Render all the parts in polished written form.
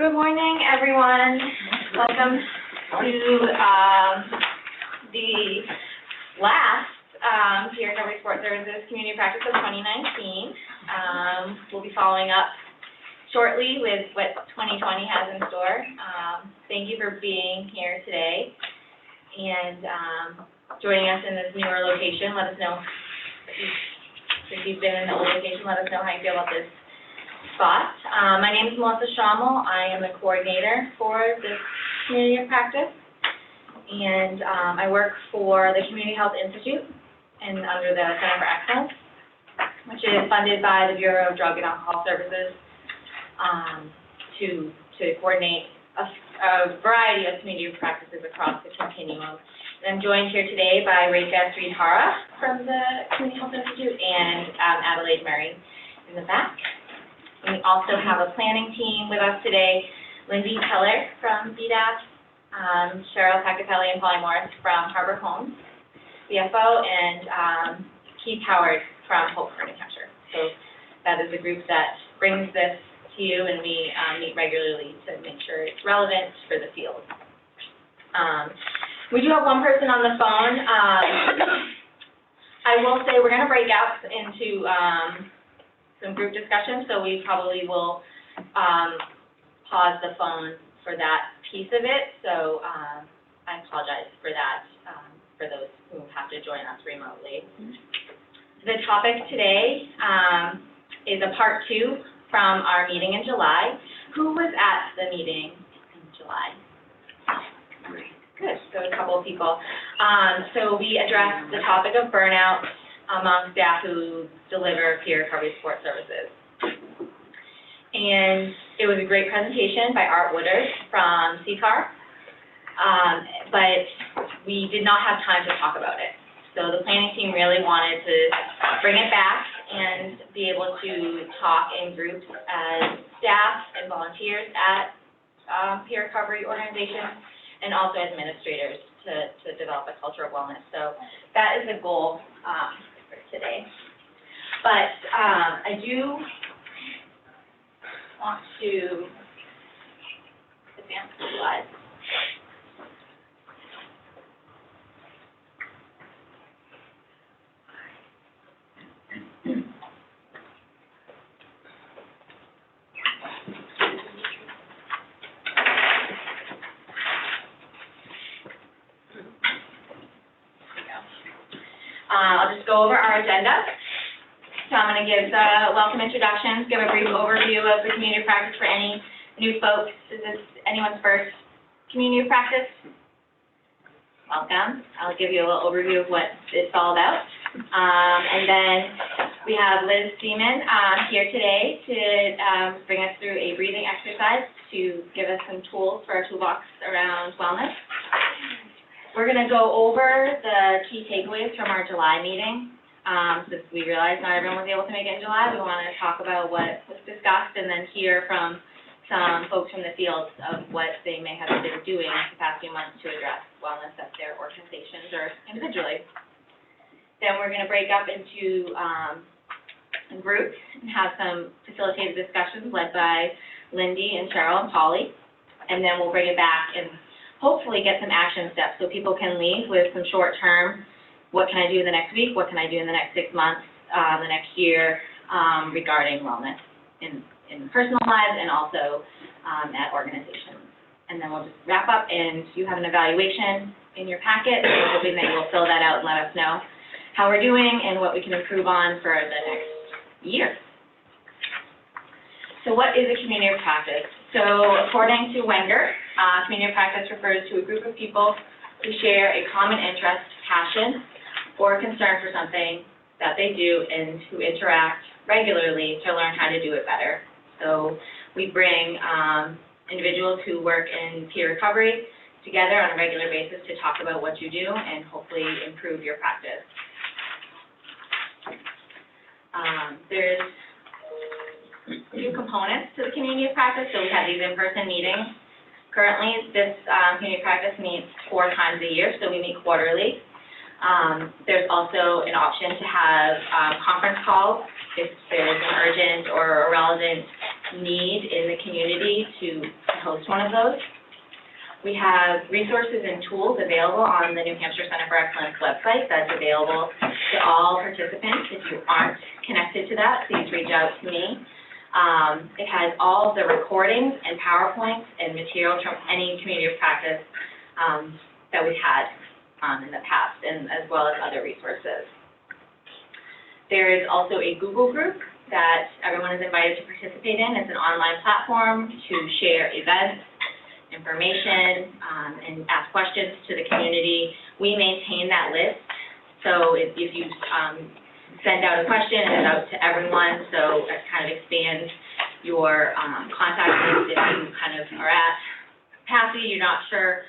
Good morning, everyone. Welcome to the last Peer Recovery Support Services Community Practice of 2019. We'll be following up shortly with what 2020 has in store. Thank you for being here today and joining us in this newer location. Let us know if you've been in the old location. Let us know how you feel about this spot. My name is Melissa Schrommel. I am the coordinator for this community of practice, and I work for the Community Health Institute and under the Center for Excellence, which is funded by the Bureau of Drug and Alcohol Services to coordinate a variety of community of practices across the continuum. And I'm joined here today by Rekha Sridhara from the Community Health Institute and Adelaide Murray in the back. We also have a planning team with us today, Lindsay Keller from BDAP, Cheryl Pacatelli and Polly Morris from Harbor Homes, CFO, and Keith Howard from Hope for New Hampshire. So that is the group that brings this to you, and we meet regularly to make sure it's relevant for the field. We do have one person on the phone. I will say we're going to break out into some group discussion, so we probably will pause the phone for that piece of it. So I apologize for that for those who have to join us remotely. The topic today is a part 2 from our meeting in July. Who was at the meeting in July? Good, so a couple of people. So we addressed the topic of burnout among staff who deliver peer recovery support services. And it was a great presentation by Art Woodard from CCAR, but we did not have time to talk about it. So the planning team really wanted to bring it back and be able to talk in groups as staff and volunteers at peer recovery organizations and also administrators to develop a culture of wellness. So that is the goal for today. But I do want to advance the slides. I'll just go over our agenda. So I'm going to give welcome introductions, give a brief overview of the community of practice for any new folks. Is this anyone's first community of practice? Welcome. I'll give you a little overview of what it's all about. And then we have Liz Seaman here today to bring us through a breathing exercise to give us some tools for our toolbox around wellness. We're going to go over the key takeaways from our July meeting. Since we realized not everyone was able to make it in July, we want to talk about what was discussed and then hear from some folks from the field of what they may have been doing the past few months to address wellness at their organizations or individually. Then we're going to break up into groups and have some facilitated discussions led by Lindy and Cheryl and Polly. And then we'll bring it back and hopefully get some action steps so people can leave with some short-term, what can I do the next week, what can I do in the next 6 months, the next year, regarding wellness in personal lives and also at organizations. And then we'll just wrap up, and you have an evaluation in your packet. We're hoping that you'll fill that out and let us know how we're doing and what we can improve on for the next year. So what is a community of practice? So according to Wenger, community of practice refers to a group of people who share a common interest, passion, or concern for something that they do and who interact regularly to learn how to do it better. So we bring individuals who work in peer recovery together on a regular basis to talk about what you do and hopefully improve your practice. There's 2 components to the community of practice. So we have these in-person meetings. Currently, this community of practice meets 4 times a year, so we meet quarterly. There's also an option to have conference calls if there's an urgent or a relevant need in the community to host one of those. We have resources and tools available on the New Hampshire Center for Excellence website that's available to all participants. If you aren't connected to that, please reach out to me. It has all of the recordings and PowerPoints and materials from any community of practice that we've had in the past, and as well as other resources. There is also a Google group that everyone is invited to participate in. It's an online platform to share events, information, and ask questions to the community. We maintain that list, so if you send out a question, it's out to everyone, so that kind of expands your contact list if you kind of are at capacity, you're not sure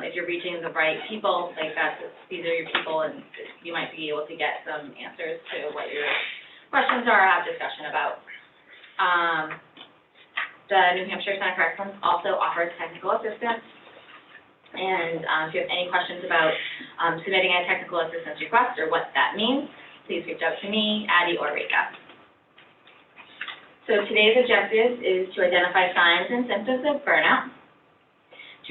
if you're reaching the right people, like these are your people, and you might be able to get some answers to what your questions are or have discussion about. The New Hampshire Center for Excellence also offers technical assistance. And if you have any questions about submitting a technical assistance request or what that means, please reach out to me, Addie, or Rika. So today's objective is to identify signs and symptoms of burnout,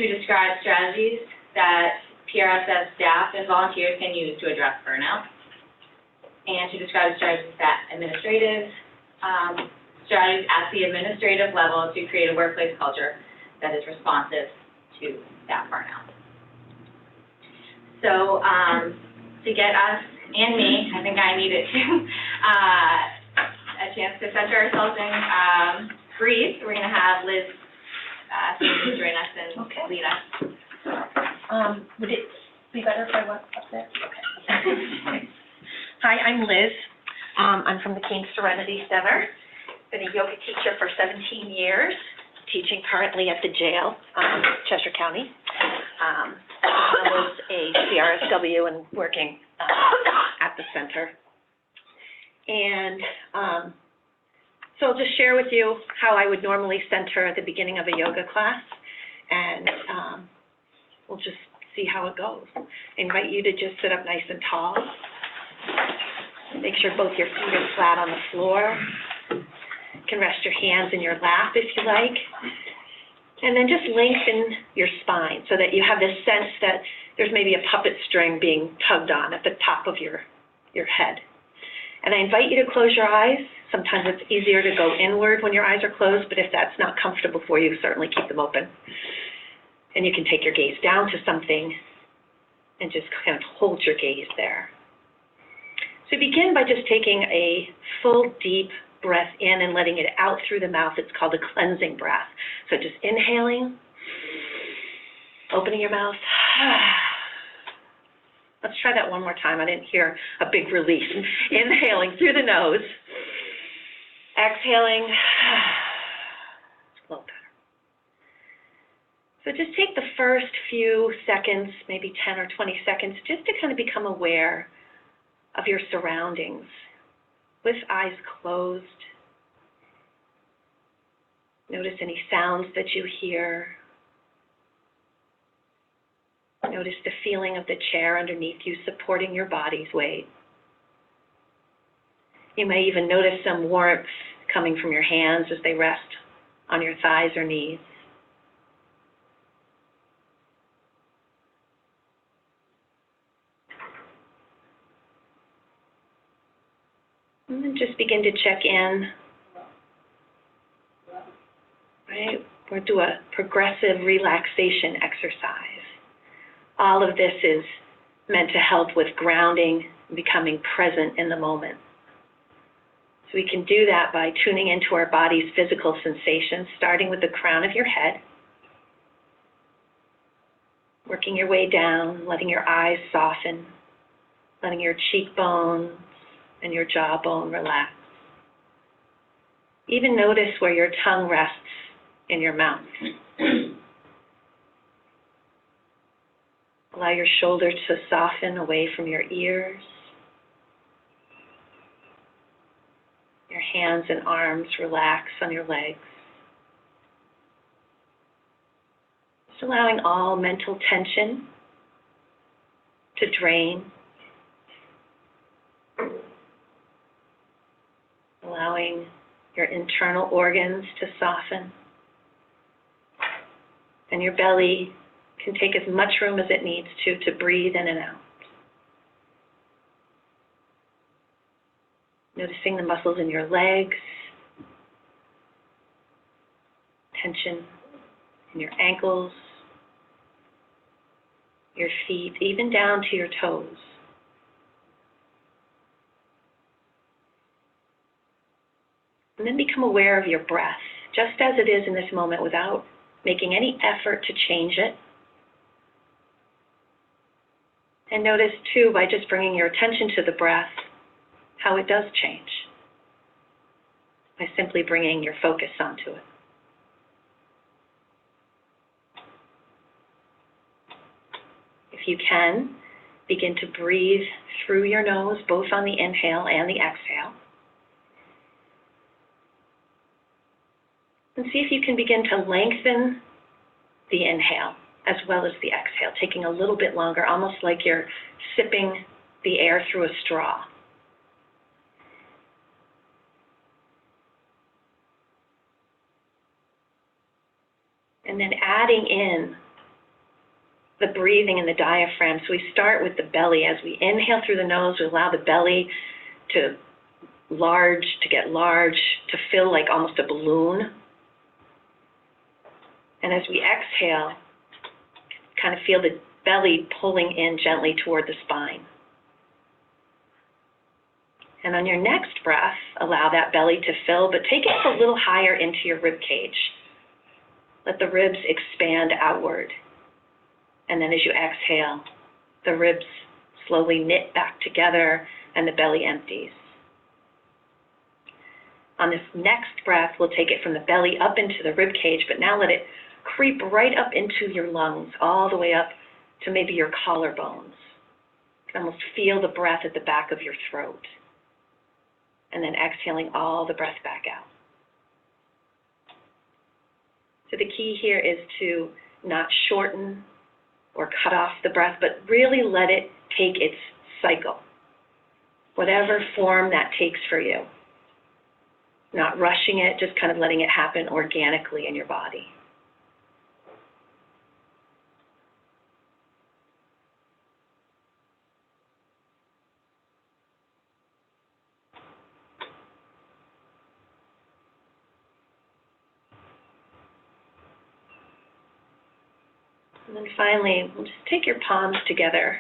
to describe strategies that PRSS staff and volunteers can use to address burnout, and to describe strategies that strategies at the administrative level to create a workplace culture that is responsive to that burnout. So to get us and me, I think I needed to, a chance to center ourselves and breathe. We're going to have Liz join us and lead us. Would it be better if I went up there? Okay. Hi, I'm Liz. I'm from the Keene Serenity Center. Been a yoga teacher for 17 years, teaching currently at the jail, Cheshire County, as well as a CRSW and working at the center. And so I'll just share with you how I would normally center at the beginning of a yoga class, and we'll just see how it goes. I invite you to just sit up nice and tall. Make sure both your feet are flat on the floor. You can rest your hands in your lap if you like. And then just lengthen your spine so that you have this sense that there's maybe a puppet string being tugged on at the top of your head. And I invite you to close your eyes. Sometimes it's easier to go inward when your eyes are closed, but if that's not comfortable for you, certainly keep them open. And you can take your gaze down to something and just kind of hold your gaze there. So begin by just taking a full, deep breath in and letting it out through the mouth. It's called a cleansing breath. So just inhaling, opening your mouth. Let's try that one more time. I didn't hear a big release. Inhaling through the nose. Exhaling. It's a little better. So just take the first few seconds, maybe 10 or 20 seconds, just to kind of become aware of your surroundings with eyes closed. Notice any sounds that you hear. Notice the feeling of the chair underneath you supporting your body's weight. You may even notice some warmth coming from your hands as they rest on your thighs or knees. And then just begin to check in. Right? We'll do a progressive relaxation exercise. All of this is meant to help with grounding and becoming present in the moment. So we can do that by tuning into our body's physical sensations, starting with the crown of your head, working your way down, letting your eyes soften, letting your cheekbones and your jawbone relax. Even notice where your tongue rests in your mouth. Allow your shoulders to soften away from your ears. Your hands and arms relax on your legs. Just allowing all mental tension to drain. Allowing your internal organs to soften. And your belly can take as much room as it needs to breathe in and out. Noticing the muscles in your legs, tension in your ankles, your feet, even down to your toes. And then become aware of your breath, just as it is in this moment, without making any effort to change it. And notice, too, by just bringing your attention to the breath, how it does change, by simply bringing your focus onto it. If you can, begin to breathe through your nose, both on the inhale and the exhale. And see if you can begin to lengthen the inhale as well as the exhale, taking a little bit longer, almost like you're sipping the air through a straw. And then adding in the breathing and the diaphragm. So we start with the belly. As we inhale through the nose, we allow the belly to get large, to fill like almost a balloon. And as we exhale, kind of feel the belly pulling in gently toward the spine. And on your next breath, allow that belly to fill, but take it a little higher into your rib cage. Let the ribs expand outward. And then as you exhale, the ribs slowly knit back together and the belly empties. On this next breath, we'll take it from the belly up into the rib cage, but now let it creep right up into your lungs, all the way up to maybe your collarbones. You can almost feel the breath at the back of your throat. And then exhaling all the breath back out. So the key here is to not shorten or cut off the breath, but really let it take its cycle, whatever form that takes for you. Not rushing it, just kind of letting it happen organically in your body. And then finally, we'll just take your palms together,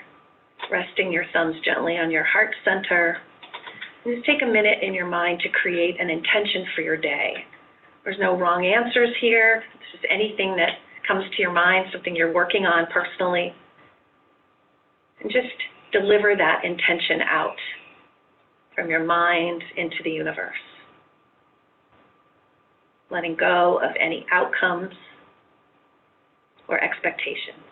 resting your thumbs gently on your heart center. And just take a minute in your mind to create an intention for your day. There's no wrong answers here. It's just anything that comes to your mind, something you're working on personally. And just deliver that intention out from your mind into the universe. Letting go of any outcomes or expectations.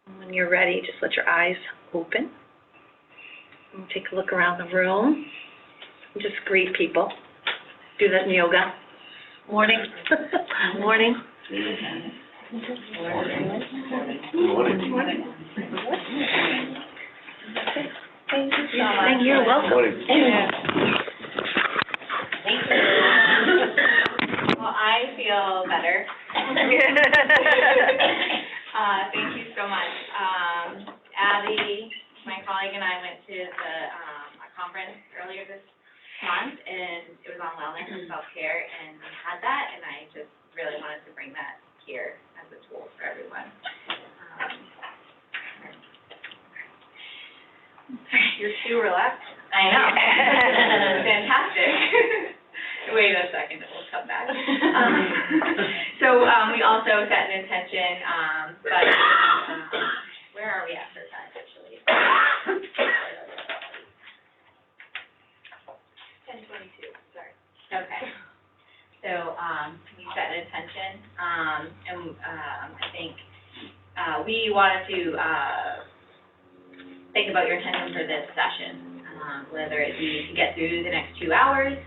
And when you're ready, just let your eyes open. And take a look around the room. And just greet people. Do that in yoga. Morning. Morning. Morning. Thank you so much. And you're welcome. Well, I feel better. Thank you so much. Abby, my colleague, and I went to a conference earlier this month, and it was on wellness and self-care, and we had that, and I just really wanted to bring that here as a tool for everyone. You're too relaxed. I know. Fantastic. Wait a second, it will come back. So we also set an intention, but where are we at for time, actually? 10:22, sorry. Okay. So we set an intention, and I think we wanted to think about your intention for this session, whether it be to get through the next 2 hours,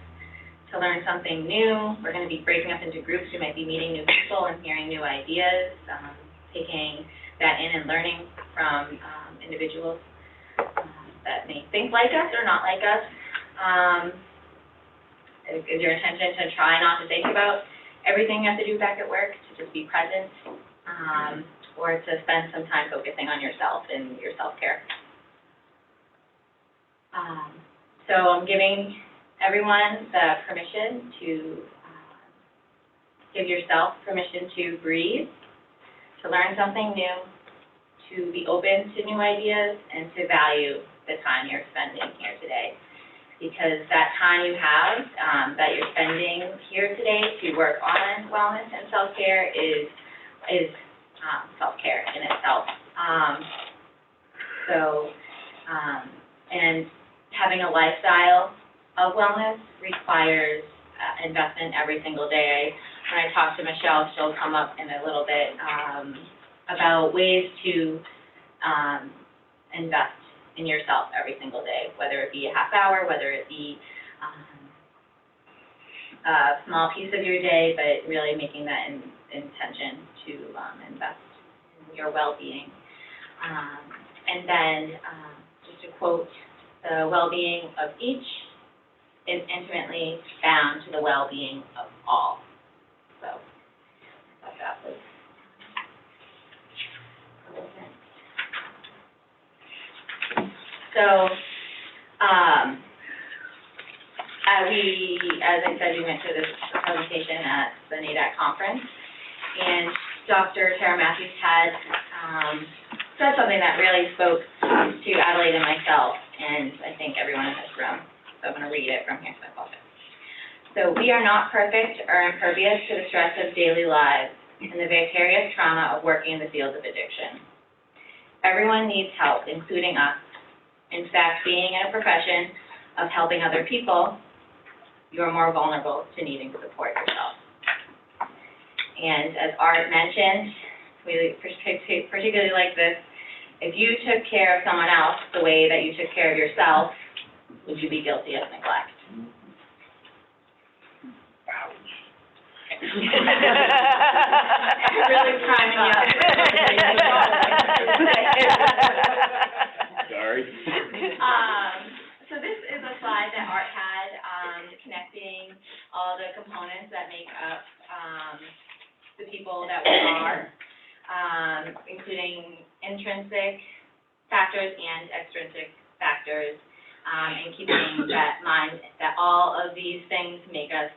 to learn something new. We're going to be breaking up into groups. We might be meeting new people and hearing new ideas, taking that in and learning from individuals. that may think like us or not like us. Is your intention to try not to think about everything you have to do back at work, to just be present, or to spend some time focusing on yourself and your self-care? So I'm giving everyone the permission to give yourself permission to breathe, to learn something new, to be open to new ideas, and to value the time you're spending here today. Because that time you have, that you're spending here today to work on wellness and self-care is self-care in itself. And having a lifestyle of wellness requires investment every single day. When I talk to Michelle, she'll come up in a little bit about ways to invest in yourself every single day, whether it be a half hour, whether it be a small piece of your day, but really making that intention to invest in your well-being. And then, just to quote, the well-being of each is intimately bound to the well-being of all. So, I thought that was relevant. So, as I said, we went to this presentation at the NADAC conference, and Dr. Tara Matthews had said something that really spoke to Adelaide and myself, and I think everyone in this room. So I'm going to read it from here, so I apologize. So, we are not perfect or impervious to the stress of daily lives and the vicarious trauma of working in the field of addiction. Everyone needs help, including us. In fact, being in a profession of helping other people, you're more vulnerable to needing to support yourself. And as Art mentioned, we particularly like this, if you took care of someone else the way that you took care of yourself, would you be guilty of neglect? Really priming you up. Sorry. So this is a slide that Art had, connecting all the components that make up the people that we are, including intrinsic factors and extrinsic factors, and keeping that in mind that all of these things make us,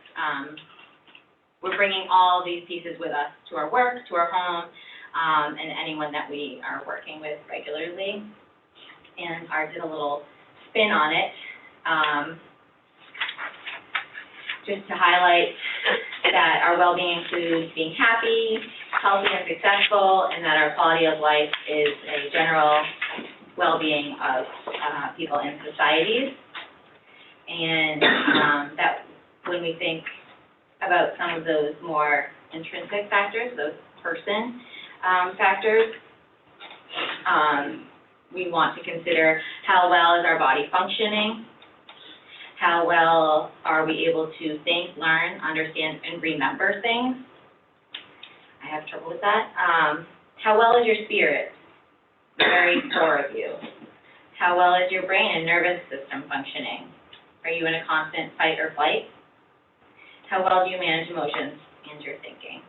we're bringing all these pieces with us to our work, to our home, and anyone that we are working with regularly. And Art did a little spin on it, just to highlight that our well-being includes being happy, healthy, and successful, and that our quality of life is a general well-being of people in societies. And that when we think about some of those more intrinsic factors, those person factors, we want to consider how well is our body functioning, how well are we able to think, learn, understand, and remember things. I have trouble with that. How well is your spirit, the very core of you? How well is your brain and nervous system functioning? Are you in a constant fight or flight? How well do you manage emotions and your thinking?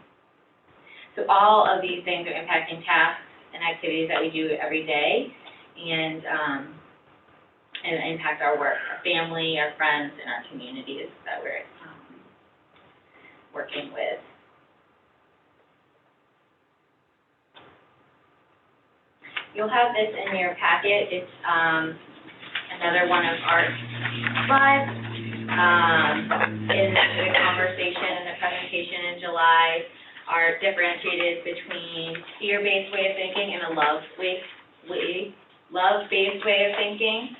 So all of these things are impacting tasks and activities that we do every day, and impact our work, our family, our friends, and our communities that we're working with. You'll have this in your packet. It's another one of Art's slides. In the conversation and the presentation in July, Art differentiated between fear-based way of thinking and a love-based way of thinking.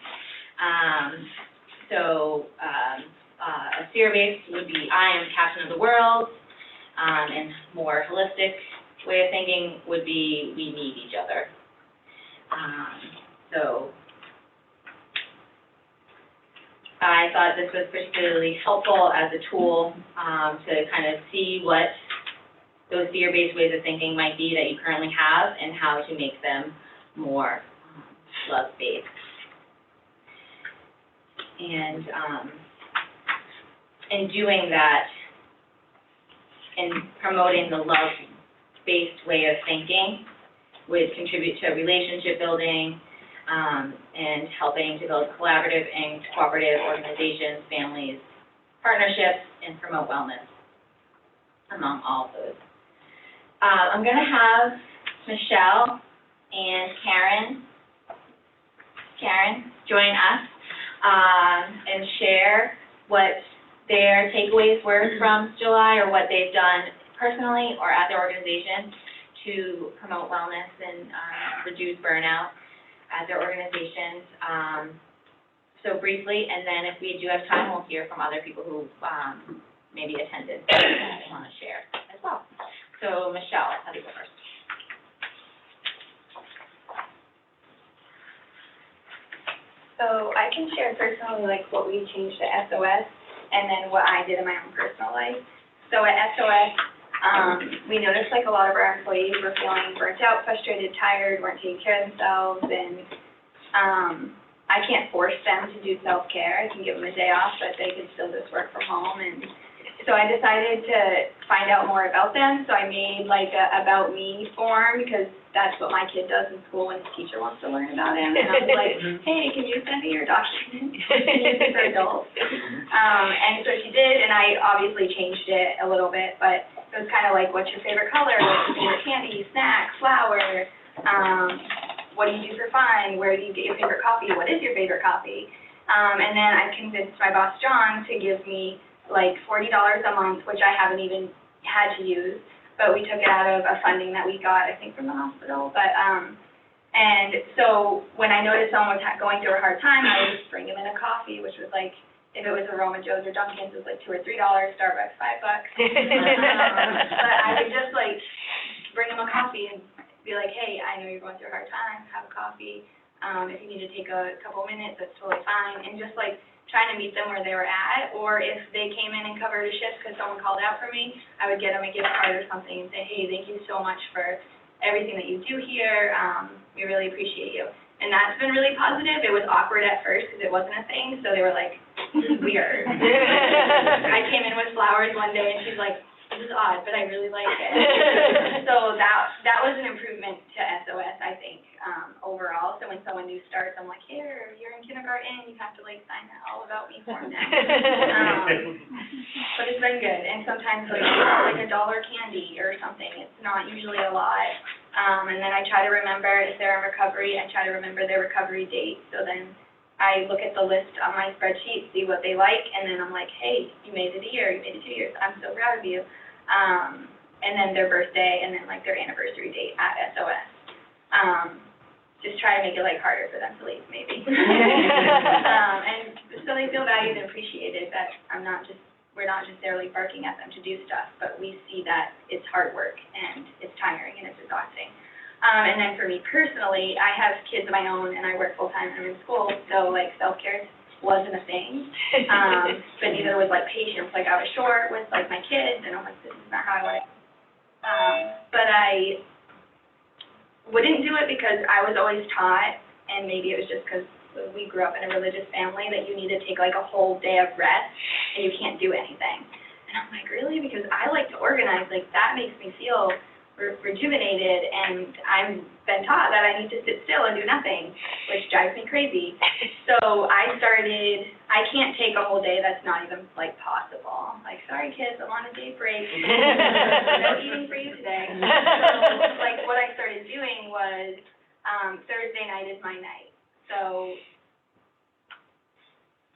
A fear-based would be I am captain of the world, and more holistic way of thinking would be we need each other. So I thought this was particularly helpful as a tool to kind of see what those fear-based ways of thinking might be that you currently have and how to make them more love-based. And, in doing that, in promoting the love-based way of thinking, would contribute to relationship building, and helping to build collaborative and cooperative organizations, families, partnerships, and promote wellness among all of those. I'm going to have Michelle and Karen join us and share what their takeaways were from July, or what they've done personally or at their organization to promote wellness and reduce burnout at their organizations. So briefly, and then if we do have time, we'll hear from other people who maybe attended and want to share as well. So Michelle, how do you go first? So I can share personally, like, what we changed at SOS, and then what I did in my own personal life. So at SOS, we noticed, like, a lot of our employees were feeling burnt out, frustrated, tired, weren't taking care of themselves, and I can't force them to do self-care. I can give them a day off, but they can still just work from home. And so I decided to find out more about them. So I made, like, a About Me form, because that's what my kid does in school when his teacher wants to learn about him. And I was like, hey, can you send me your documents? For adults. And so she did, and I obviously changed it a little bit, but it was kind of like, what's your favorite color? What's your favorite candy, snack, flower? What do you do for fun? Where do you get your favorite coffee? What is your favorite coffee? And then I convinced my boss, John, to give me like $40 a month, which I haven't even had to use, but we took it out of a funding that we got, I think, from the hospital. But and so when I noticed someone was going through a hard time, I would just bring them in a coffee, which was like, if it was Aroma Joe's or Dunkin's, it was like $2 or $3, Starbucks $5. But I would just like bring them a coffee and be like, hey, I know you're going through a hard time, have a coffee. If you need to take a couple minutes, that's totally fine. And just like trying to meet them where they were at, or if they came in and covered a shift because someone called out for me, I would get them a gift card or something and say, hey, thank you so much for everything that you do here. We really appreciate you. And that's been really positive. It was awkward at first because it wasn't a thing, so they were like, this is weird. I came in with flowers one day and she's like, this is odd, but I really like it. So that was an improvement to SOS, I think, overall. So when someone new starts, I'm like, here, you're in kindergarten, you have to like sign that all about me form now. But it's been good. And sometimes like $1 candy or something. It's not usually a lot. And then I try to remember if they're in recovery, I try to remember their recovery date. So then I look at the list on my spreadsheet, see what they like, and then I'm like, hey, you made it a year, you made it 2 years, I'm so proud of you. And then their birthday, and then like their anniversary date at SOS. Just try to make it like harder for them to leave, maybe. And so they feel valued and appreciated, that we're not just there like barking at them to do stuff, but we see that it's hard work, and it's tiring, and it's exhausting. And then for me personally, I have kids of my own, and I work full-time, and I'm in school, so, like, self-care wasn't a thing. But neither was, like, patience. Like, I was short with, like, my kids, and I'm like, this is not how I want to. But I wouldn't do it because I was always taught, and maybe it was just because we grew up in a religious family, that you need to take, like, a whole day of rest, and you can't do anything. And I'm like, really? Because I like to organize. Like, that makes me feel rejuvenated, and I've been taught that I need to sit still and do nothing, which drives me crazy. So I can't take a whole day, that's not even, like, possible. Like, sorry, kids, I'm on a day break. No eating for you today. So, like, what I started doing was Thursday night is my night. So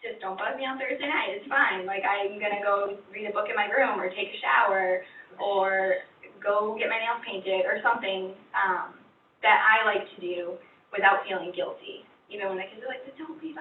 just don't bug me on Thursday night, it's fine. Like, I'm going to go read a book in my room, or take a shower, or go get my nails painted, or something that I like to do without feeling guilty. Even when the kids are like, don't leave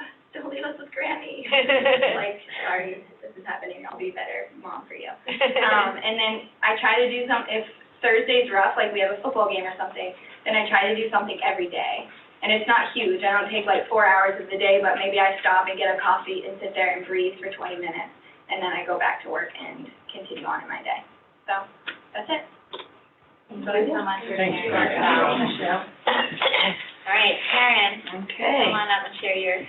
us with Granny. Like, sorry, this is happening, I'll be a better mom for you. And then I try to do if Thursday's rough, like we have a football game or something, then I try to do something every day. And it's not huge, I don't take like 4 hours of the day, but maybe I stop and get a coffee and sit there and breathe for 20 minutes, and then I go back to work and continue on in my day. So, that's it. Thank you so much for sharing. Michelle. All right, Karen. Okay. Come on up and share yours.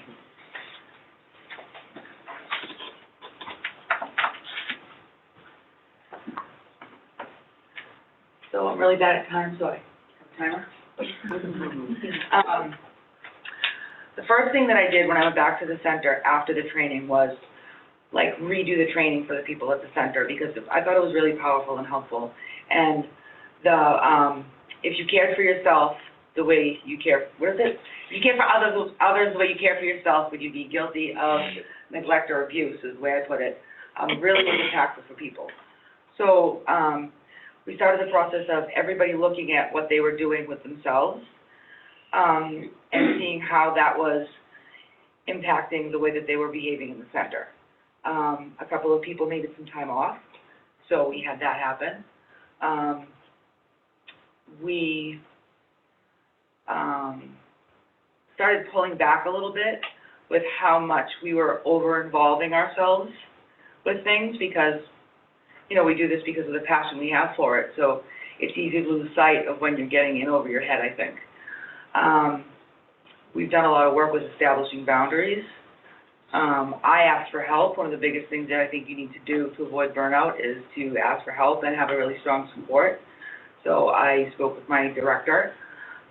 really bad at time, so I have a timer. The first thing that I did when I went back to the center after the training was, like, redo the training for the people at the center, because I thought it was really powerful and helpful. And if you cared for yourself the way you care, what is it? If you care for others the way you care for yourself, would you be guilty of neglect or abuse, is the way I put it. Really was impactful for people. So, we started the process of everybody looking at what they were doing with themselves, and seeing how that was impacting the way that they were behaving in the center. A couple of people needed some time off, so we had that happen. We started pulling back a little bit with how much we were over-involving ourselves with things, because, you know, we do this because of the passion we have for it, so it's easy to lose sight of when you're getting in over your head, I think. We've done a lot of work with establishing boundaries. I asked for help. One of the biggest things that I think you need to do to avoid burnout is to ask for help and have a really strong support. So I spoke with my director,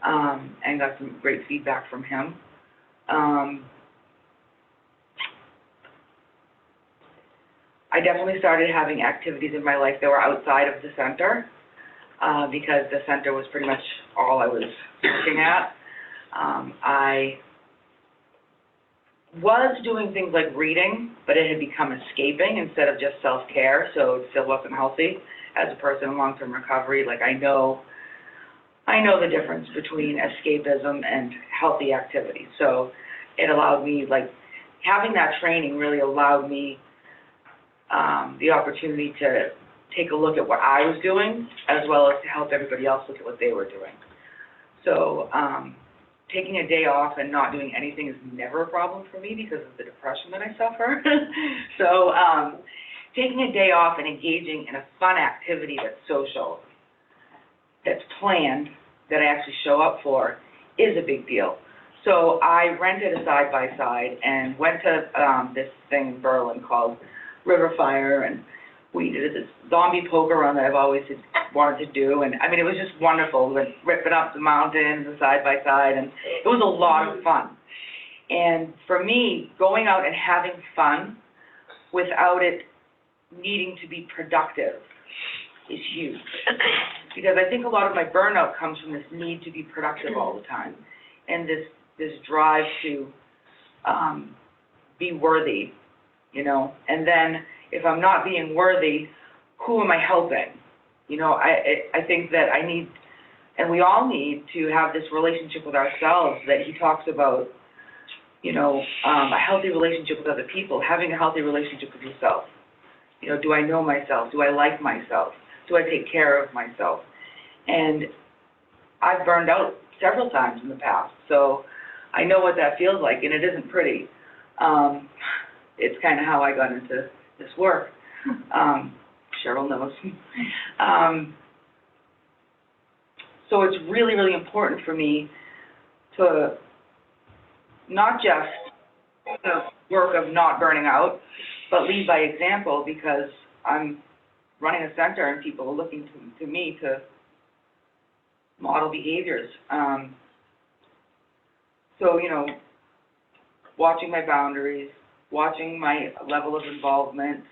and got some great feedback from him. I definitely started having activities in my life that were outside of the center, because the center was pretty much all I was looking at. I was doing things like reading, but it had become escaping instead of just self-care, so it still wasn't healthy. As a person in long-term recovery, like, I know the difference between escapism and healthy activity. So it allowed me, like, having that training really allowed me the opportunity to take a look at what I was doing, as well as to help everybody else look at what they were doing. So taking a day off and not doing anything is never a problem for me because of the depression that I suffer. So taking a day off and engaging in a fun activity that's social, that's planned, that I actually show up for, is a big deal. So I rented a side-by-side and went to this thing in Berlin called River Fire, and we did this zombie poker run that I've always wanted to do, and I mean, it was just wonderful, like ripping up the mountain, the side-by-side, and it was a lot of fun. And for me, going out and having fun without it needing to be productive is huge. Because I think a lot of my burnout comes from this need to be productive all the time, and this drive to be worthy, you know. And then if I'm not being worthy, who am I helping? You know, I think that I need, and we all need, to have this relationship with ourselves that he talks about, you know, a healthy relationship with other people, having a healthy relationship with yourself. You know, do I know myself? Do I like myself? Do I take care of myself? And I've burned out several times in the past, so I know what that feels like, and it isn't pretty. It's kind of how I got into this work. Cheryl knows. So it's really, really important for me to not just the work of not burning out, but lead by example, because I'm running a center and people are looking to me to model behaviors. So, you know, watching my boundaries, watching my level of involvement,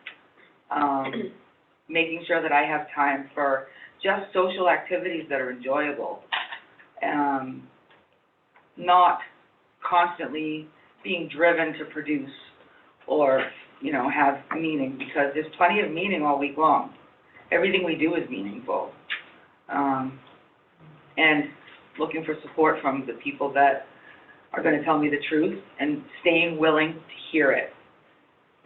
making sure that I have time for just social activities that are enjoyable, not constantly being driven to produce or, you know, have meaning, because there's plenty of meaning all week long. Everything we do is meaningful. And looking for support from the people that are going to tell me the truth, and staying willing to hear it.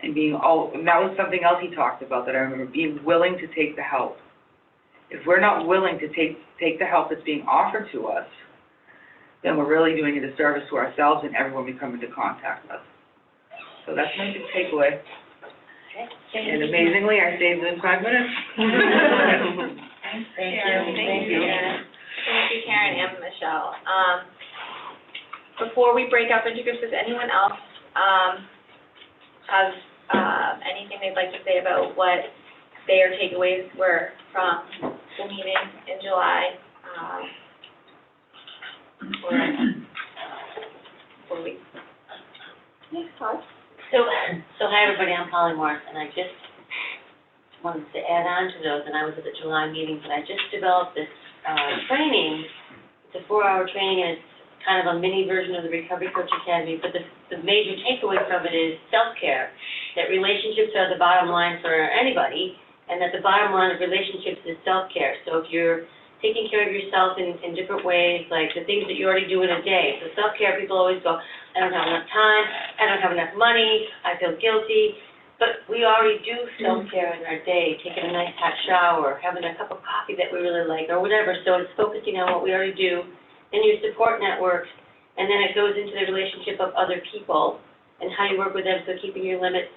And and that was something else he talked about that I remember, being willing to take the help. If we're not willing to take the help that's being offered to us, then we're really doing a disservice to ourselves and everyone we come into contact with. So that's my big takeaway. And amazingly, I saved it in 5 minutes. Thank Thank you, Karen and Michelle. Before we break up into groups, does anyone else have anything they'd like to say about what their takeaways were from the meeting in July, for 4 weeks. So hi, everybody, I'm Polly Morris, and I just wanted to add on to those, and I was at the July meeting, but I just developed this, training. It's a 4-hour training, and it's kind of a mini version of the Recovery Coach Academy, but the major takeaway from it is self-care, that relationships are the bottom line for anybody, and that the bottom line of relationships is self-care. So if you're taking care of yourself in different ways, like the things that you already do in a day. So self-care, people always go, I don't have enough time, I don't have enough money, I feel guilty. But we already do self-care in our day, taking a nice hot shower, having a cup of coffee that we really like, or whatever. So it's focusing on what we already do in your support networks, and then it goes into the relationship of other people and how you work with them, so keeping your limits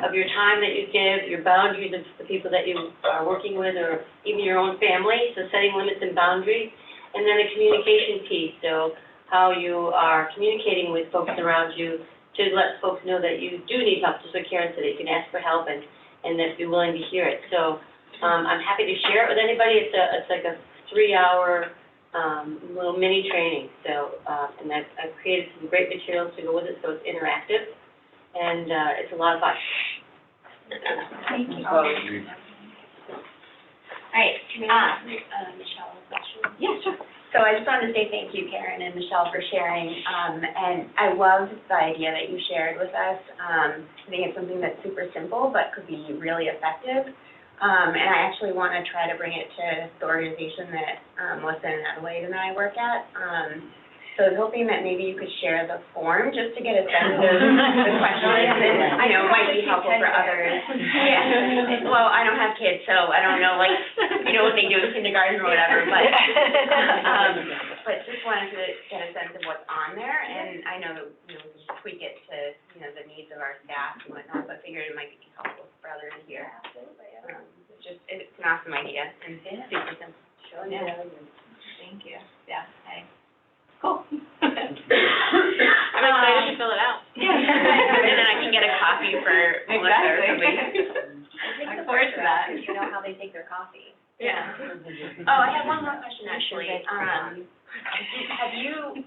of your time that you give, your boundaries of the people that you are working with, or even your own family, so setting limits and boundaries, and then the communication piece, so how you are communicating with folks around you to let folks know that you do need help, just like Karen said, that you can ask for help and that you're willing to hear it. So I'm happy to share it with anybody. It's like a 3-hour little mini training, so, and I've created some great materials to go with it, so it's interactive, and it's a lot of fun. Thank you. All right, Michelle, is that true? yeah, sure. So I just wanted to say thank you, Karen and Michelle, for sharing, and I loved the idea that you shared with us. I think it's something that's super simple, but could be really effective. And I actually want to try to bring it to the organization that Melissa and Adelaide and I work at. So I was hoping that maybe you could share the form, just to get a sense of the questions, and I know it might be helpful for others. Yeah, well, I don't have kids, so I don't know, like, you know, what they do in kindergarten or whatever, but just wanted to get a sense of what's on there, and I know that, you know, we can tweak it to, you know, the needs of our staff and whatnot, but figured it might be helpful for others to hear. Absolutely. It's an awesome idea, and super simple. Sure. Yeah. Thank you. Yeah, cool. I'm excited to fill it out. Yeah. And then I can get a copy for Melissa or somebody. I look forward to that. You know how they take their coffee. Yeah. Oh, I have one more question, actually. Have you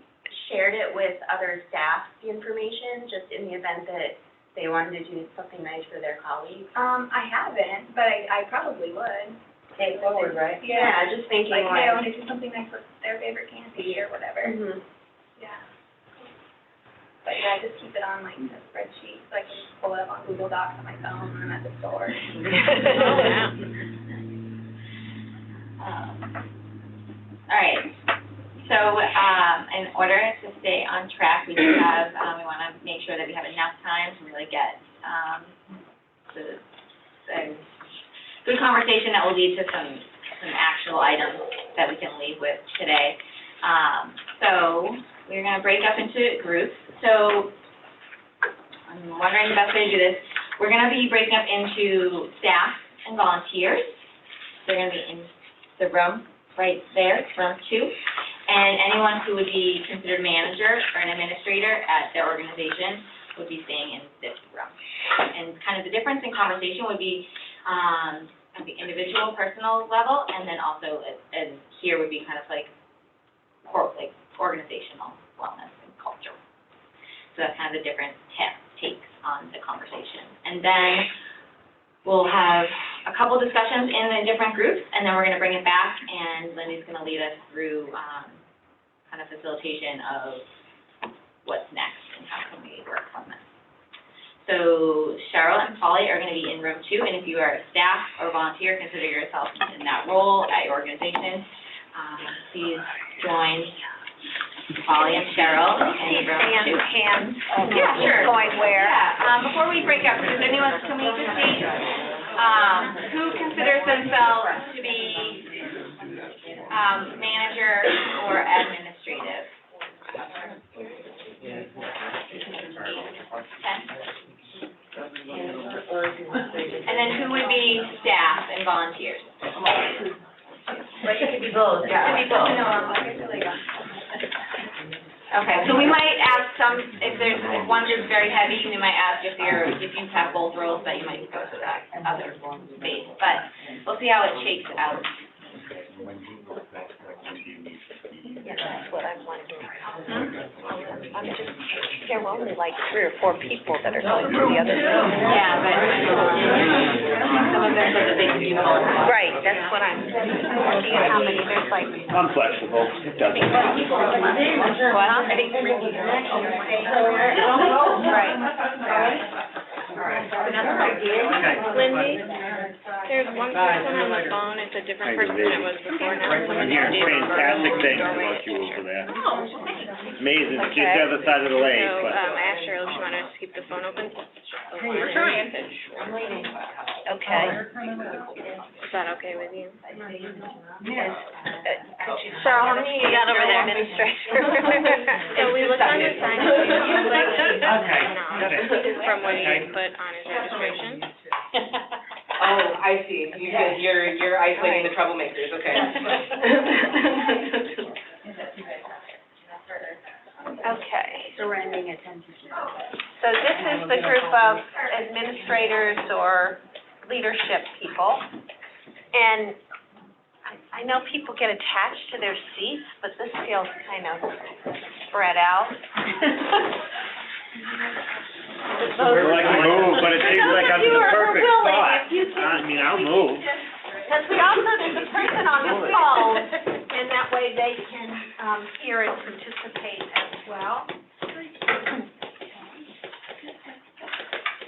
shared it with other staff, the information, just in the event that they wanted to do something nice for their colleagues? I haven't, but I probably would. Pay forward, right? Yeah. Yeah, just thinking Like, like. hey, I want to do something nice with their favorite candy or whatever. Mhm. Yeah. But yeah, I just keep it on like a spreadsheet, so I can just pull it up on Google Docs on my phone when I'm at the store. All right, so, in order to stay on track, we do have, we want to make sure that we have enough time to really get, the good conversation that will lead to some actual items that we can leave with today. So, we're gonna break up into groups. So, I'm wondering the best way to do this. We're gonna be breaking up into staff and volunteers. They're gonna be in the room right there, room 2. And anyone who would be considered manager or an administrator at their organization would be staying in this room. And kind of the difference in conversation would be, at the individual, personal level, and then also, and here would be kind of like organizational wellness and culture. So that's kind of the different takes on the conversation. And then we'll have a couple discussions in the different groups, and then we're gonna bring it back, and Lindy's gonna lead us through, kind of facilitation of what's next and how can we work from this. So Cheryl and Polly are gonna be in room 2, and if you are a staff or volunteer, consider yourself in that role at your organization. Please join Polly and Cheryl in room 2. Hands. Yeah, sure. Going where? Yeah, before we break up, does anyone, can we just see, who considers themselves to be, manager or administrative? 10? And then who would be staff and volunteers? But it could be both. Yeah. It could be both. No, I feel like Okay, so we might ask some, if one group's very heavy, we might ask if you have both roles, that you might go to that other space, but we'll see how it shakes out. That's what I want to do. I'm just, there were only like 3 or 4 people that are going through the other room. Yeah, but some of them said that they could be more. Right, that's what I'm looking at, how many, there's like, I'm flexible, it doesn't matter. well, I think 3 people. Right. Lindy, there's one person on the phone, it's a different person than it was before now. I'm hearing fantastic things about you over there. Amazing, it's just the other side of the lake, So, but. I asked her if she wanted us to keep the phone open. We're trying. I'm waiting. Okay. Is that okay with you? Cheryl, how many you got over there, administrator? So we looked on the sign, Okay. from what he put on his registration. Oh, I see. You're isolating the troublemakers, okay. Okay. Surrendering attention. So this is the group of administrators or leadership people. And I know people get attached to their seats, but this feels kind of spread out. I'd like to move, but it seems like I'm in the perfect spot. I mean, I'll move. Because we also, there's a person on the phone, and that way they can hear and participate as well.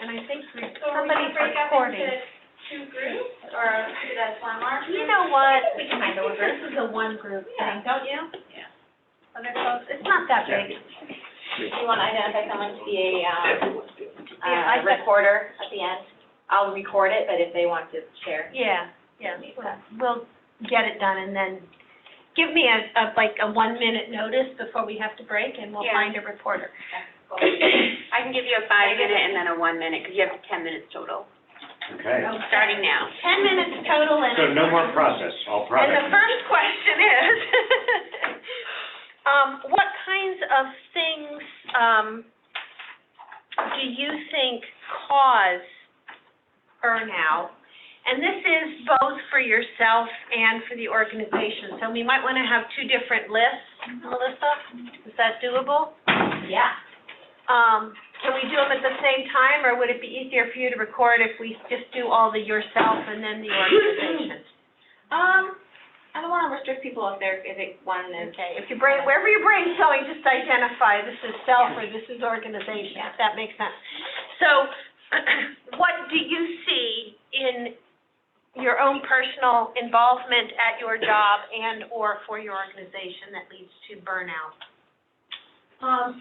And I think somebody's recording. Two groups, or should that one large? You know what? We can find the workers. This is a one group thing, don't you? Yeah. Other folks, it's not that big. You want to identify someone to be I a recorder at the end? I'll record it, but if they want to share. Yeah, we'll get it done, and then give me a 1-minute notice before we have to break, and we'll Yeah. find a reporter. I can give you a 5-minute and then a 1-minute, because you have 10 minutes total, Okay. starting now. 10 minutes total, and. So no more process, all And product. the first question is, what kinds of things, do you think cause burnout? And this is both for yourself and for the organization, so we might want to have 2 different lists. Melissa, is that doable? Yeah. Can we do them at the same time, or would it be easier for you to record if we just do all the yourself and then the organization? I don't want to restrict people if one is. Okay, if you wherever your brain's going, just identify this is self or this is organization, if that makes sense. So, what do you see in your own personal involvement at your job and/or for your organization that leads to burnout?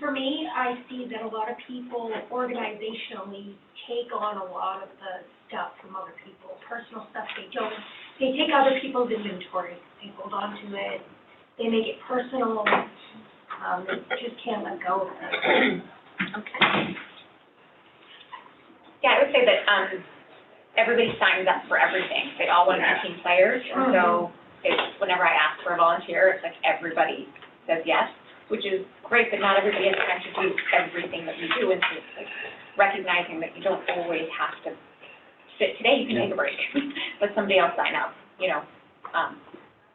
For me, I see that a lot of people organizationally take on a lot of the stuff from other people, personal stuff they take other people's inventory, they hold on to it, they make it personal, they just can't let go of it. Okay. Yeah, I would say that, everybody signs up for everything. They all want to be team players, and so whenever I ask for a volunteer, it's like everybody says yes, which is great, but not everybody has time to do everything that we do, and so it's like recognizing that you don't always have to sit, today you can take a break, let somebody else sign up,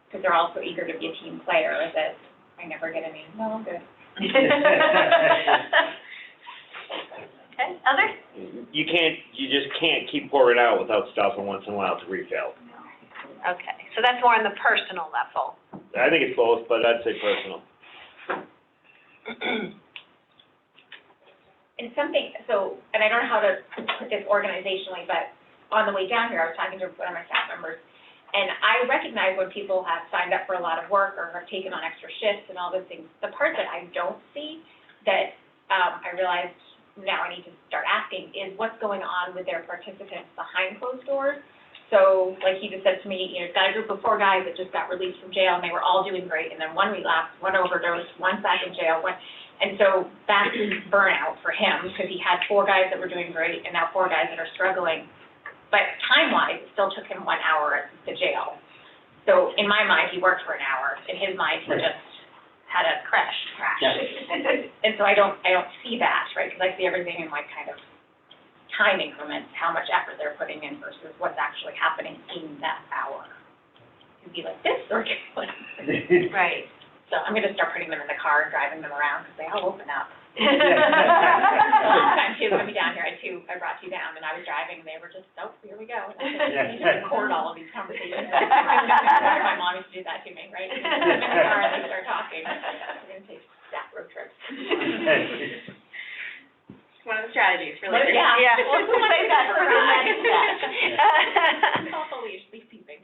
because they're all so eager to be a team player that I never get any, no, I'm good. Okay, others? You just can't keep pouring out without stopping once in a while to refill. Okay, so that's more on the personal level. I think it's both, but I'd say personal. And something, and I don't know how to put this organizationally, but on the way down here, I was talking to one of my staff members, and I recognize when people have signed up for a lot of work or have taken on extra shifts and all those things. The part that I don't see that I realized now I need to start asking is what's going on with their participants behind closed doors. So, like he just said to me, you've got a group of 4 guys that just got released from jail, and they were all doing great, and then one relapsed, one overdosed, one back in jail, and so that's burnout for him, because he had 4 guys that were doing great, and now 4 guys that are struggling. But time-wise, it still took him 1 hour at the jail. So in my mind, he worked for an hour. In his mind, he just had a crash. And so I don't see that, right? Because I see everything in like kind of time increments, how much effort they're putting in versus what's actually happening in that hour. It'd be like this or Right. So I'm gonna start putting them in the car and driving them around, because they all open up. Sometimes kids come down here, I brought two down, and I was driving, and they were just, oh, here we go. And I need to record all of these conversations. My mom used to do that to me, right? I'm in the car, and they start talking. We're gonna take staff road trips. One of the strategies, really. Yeah. We'll say that for the next batch. Off the leash, leaf peeping.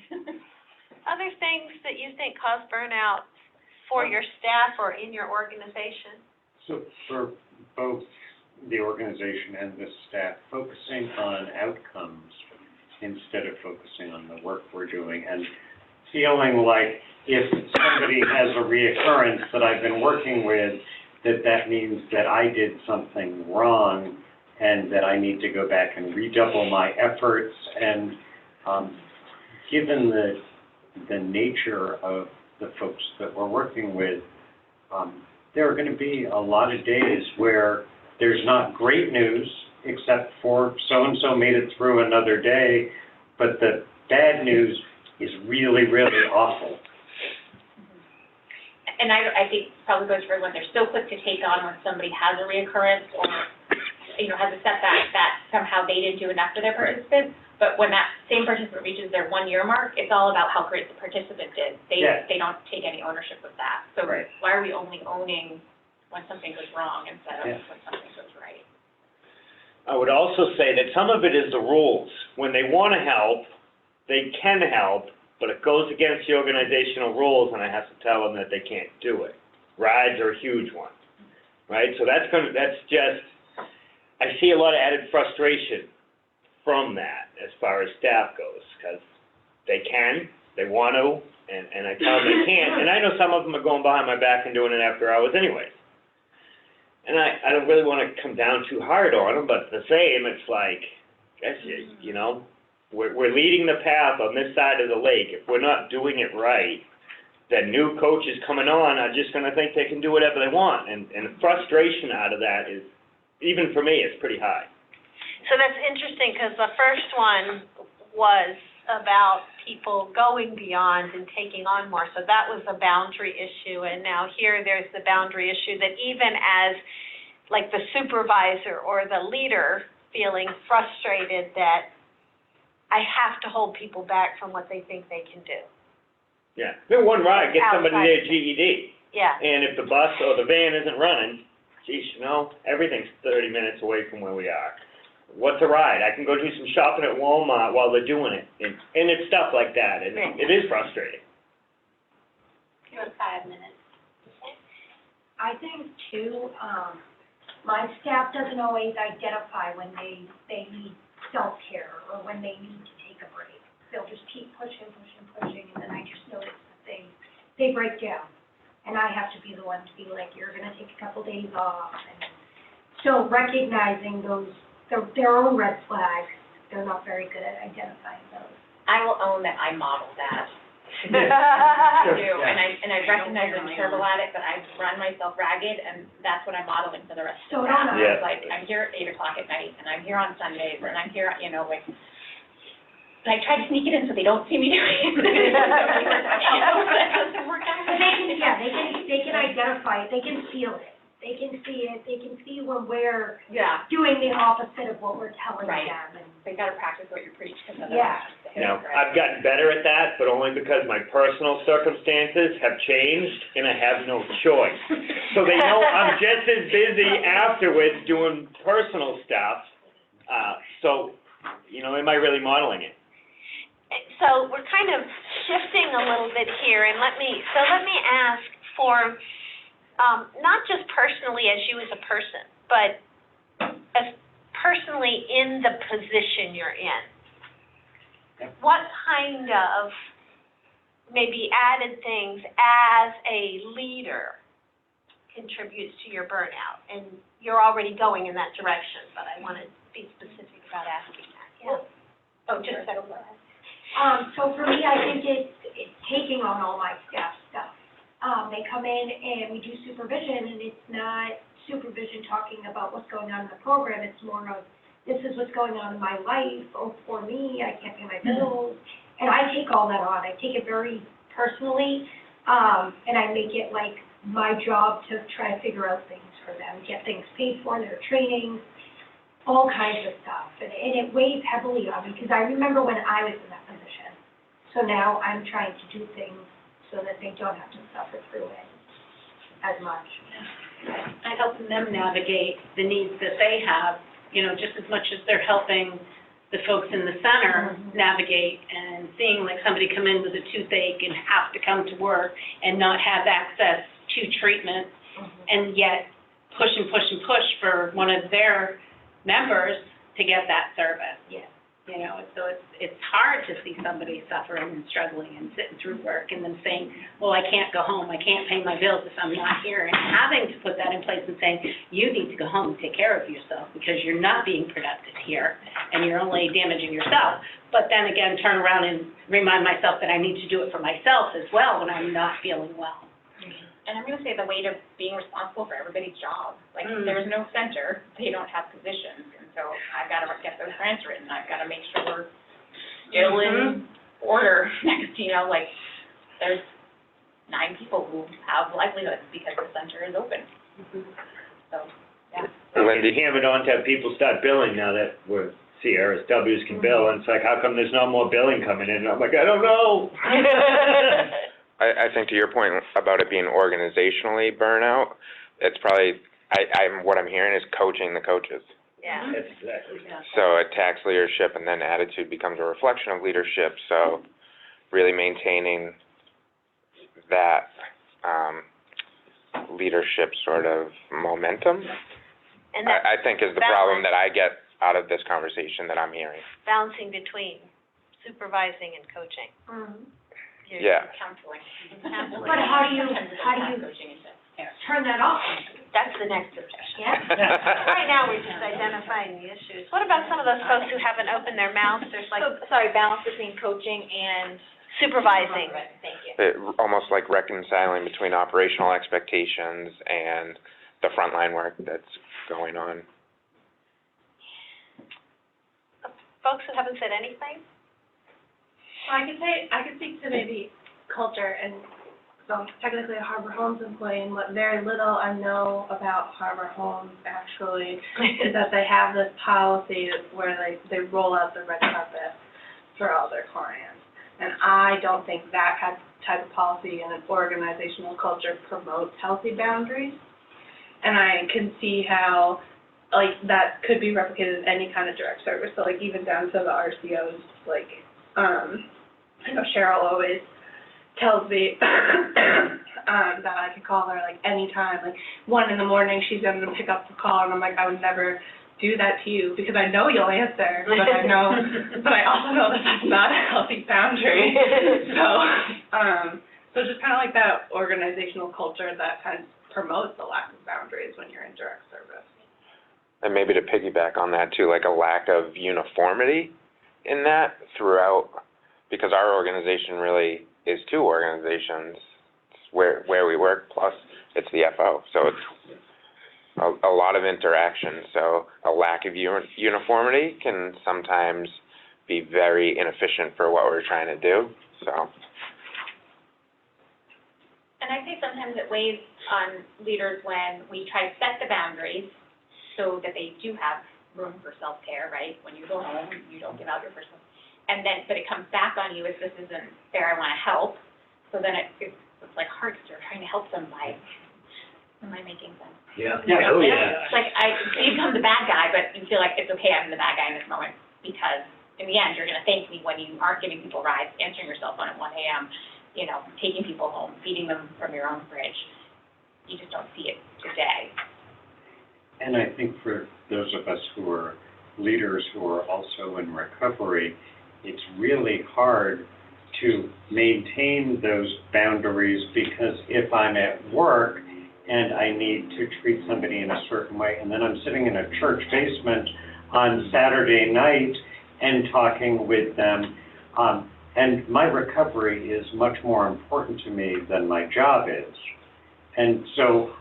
Other things that you think cause burnout for your staff or in your organization? So for both the organization and the staff, focusing on outcomes instead of focusing on the work we're doing, and feeling like if somebody has a reoccurrence that I've been working with, that means that I did something wrong and that I need to go back and redouble my efforts. And given the nature of the folks that we're working with, there are going to be a lot of days where there's not great news, except for so-and-so made it through another day, but the bad news is really, really awful. And I think probably goes for when they're so quick to take on when somebody has a reoccurrence or, has a setback that somehow they didn't do enough for their participant. But when that same participant reaches their 1-year mark, it's all about how great the participant did. They don't take any ownership of that. So why are we only owning when something goes wrong instead of when something goes right? I would also say that some of it is the rules. When they want to help, they can help, but it goes against the organizational rules, and I have to tell them that they can't do it. Rides are a huge one, right? So that's just, I see a lot of added frustration from that as far as staff goes, because they want to, and I tell them they can't, and I know some of them are going behind my back and doing it after hours anyway. And I don't really want to come down too hard on them, but the same, it's like, guys, we're leading the path on this side of the lake. If we're not doing it right, then new coaches coming on are just going to think they can do whatever they want, and the frustration out of that is, even for me, is pretty high. So that's interesting, because the first one was about people going beyond and taking on more. So that was a boundary issue, and now here there's the boundary issue that even as like the supervisor or the leader feeling frustrated that I have to hold people back from what they think they can do. Yeah, one ride gets somebody their GED. Yeah. And if the bus or the van isn't running, geez, everything's 30 minutes away from where we are. What's a ride? I can go do some shopping at Walmart while they're doing it, and it's stuff like that, and it is frustrating. You have 5 minutes. I think too, my staff doesn't always identify when they need self-care or when they need to take a break. They'll just keep pushing, and then I just notice that they break down. And I have to be the one to be like, you're gonna take a couple days off. And so recognizing their own red flags, they're not very good at identifying those. I will own that I modeled that. I do, and I recognize I'm terrible at it, but I run myself ragged, and that's what I'm modeling for the rest of the staff. Yeah. Like, I'm here at 8 o'clock at night, and I'm here on Sundays, and I'm here, and I try to sneak it in so they don't see me doing it. That doesn't work out. But they can identify it, they can feel it, they can see it, they can see when we're doing the opposite of what we're telling them. And they gotta practice what you preach, because Now, I've gotten better at that, but only because my personal circumstances have changed, and I have no choice. So they know I'm just as busy afterwards doing personal stuff, so, am I really modeling it? So we're kind of shifting a little bit here, and let me ask for, not just personally as you as a person, but as personally in the position you're in. What kind of maybe added things as a leader contributes to your burnout? And you're already going in that direction, but I want to be specific about asking that. Yeah. Oh, just a second. So for me, I think it's taking on all my staff stuff. They come in and we do supervision, and it's not supervision talking about what's going on in the program. It's more of, this is what's going on in my life, for me, I can't pay my bills. And I take all that on. I take it very personally. And I make it like my job to try to figure out things for them, get things paid for, their trainings, all kinds of stuff. And it weighs heavily on me, because I remember when I was in that position. So now I'm trying to do things so that they don't have to suffer through it as much. And helping them navigate the needs that they have, you know, just as much as they're helping the folks in the center navigate, and seeing like somebody come in with a toothache and have to come to work and not have access to treatment, and yet push and push and push for one of their members to get that service. Yeah. You know, so it's hard to see somebody suffering and struggling and sitting through work and then saying, well, I can't go home, I can't pay my bills if I'm not here, and having to put that in place and saying, you need to go home and take care of yourself because you're not being productive here and you're only damaging yourself. But then again, turn around and remind myself that I need to do it for myself as well when I'm not feeling well. And I'm gonna say the weight of being responsible for everybody's job. Like, if there's no center, they don't have positions, and so I've gotta get those grants written, I've gotta make sure we're still in order next, you know, like, there's 9 people who have livelihoods because the center is open. So, yeah. Linda, hammer it on to have people start billing now that we're CRSWs can bill, and it's like, how come there's no more billing coming in? And I'm like, I don't know. I think to your point about it being organizationally burnout, it's probably, what I'm hearing is coaching the coaches. Yeah. That's exactly. So attacks leadership, and then attitude becomes a reflection of leadership, so really maintaining that leadership sort of momentum, And that's I think is the problem that I get out of this conversation that I'm hearing. balancing between supervising and coaching. Yeah. Counseling. But how do you turn that off? That's the next discussion. Yeah. Right now, we're just identifying the issues. What about some of those folks who haven't opened their mouths? There's like So, sorry, balance between coaching and supervising. Thank you. Almost like reconciling between operational expectations and the frontline work that's going on. Folks who haven't said anything? Well, I could speak to maybe culture, and so I'm technically a Harbor Homes employee, and what very little I know about Harbor Homes actually is that they have this policy where they roll out the red carpet for all their clients. And I don't think that type of policy in an organizational culture promotes healthy boundaries. And I can see how, like, that could be replicated in any kind of direct service, so like even down to the RCOs, like, I know Cheryl always tells me that I can call her like anytime, like 1 in the morning, she's going to pick up the call, and I'm like, I would never do that to you because I know you'll answer, but I also know that that's not a healthy boundary. So just kind of like that organizational culture that kind of promotes the lack of boundaries when you're in direct service. And maybe to piggyback on that too, like a lack of uniformity in that throughout, because our organization really is 2 organizations. It's where we work, plus it's the FO. So it's a lot of interaction. So a lack of uniformity can sometimes be very inefficient for what we're trying to do, so. And I think sometimes it weighs on leaders when we try to set the boundaries so that they do have room for self-care, right? When you go home, you don't give out your personal, and then, but it comes back on you if this isn't fair, I want to help. So then it's like hard because you're trying to help them by, am I making sense? Yeah. Oh, yeah. It's like, you become the bad guy, but you feel like it's okay, I'm the bad guy in this moment, because in the end, you're gonna thank me when you aren't giving people rides, answering your cell phone at 1 a.m., you know, taking people home, feeding them from your own fridge. You just don't see it today. And I think for those of us who are leaders who are also in recovery, it's really hard to maintain those boundaries, because if I'm at work and I need to treat somebody in a certain way, and then I'm sitting in a church basement on Saturday night and talking with them, and my recovery is much more important to me than my job is. And so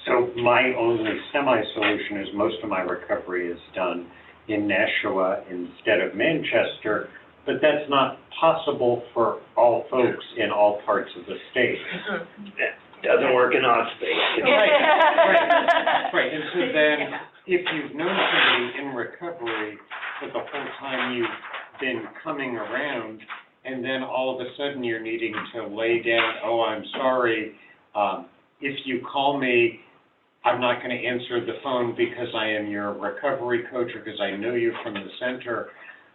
so my only semi-solution is most of my recovery is done in Nashua instead of Manchester, but that's not possible for all folks in all parts of the state. Doesn't work in our space. Right, and so then, if you've known somebody in recovery for the whole time you've been coming around, and then all of a sudden you're needing to lay down, oh, I'm sorry, if you call me, I'm not gonna answer the phone because I am your recovery coach or because I know you from the center.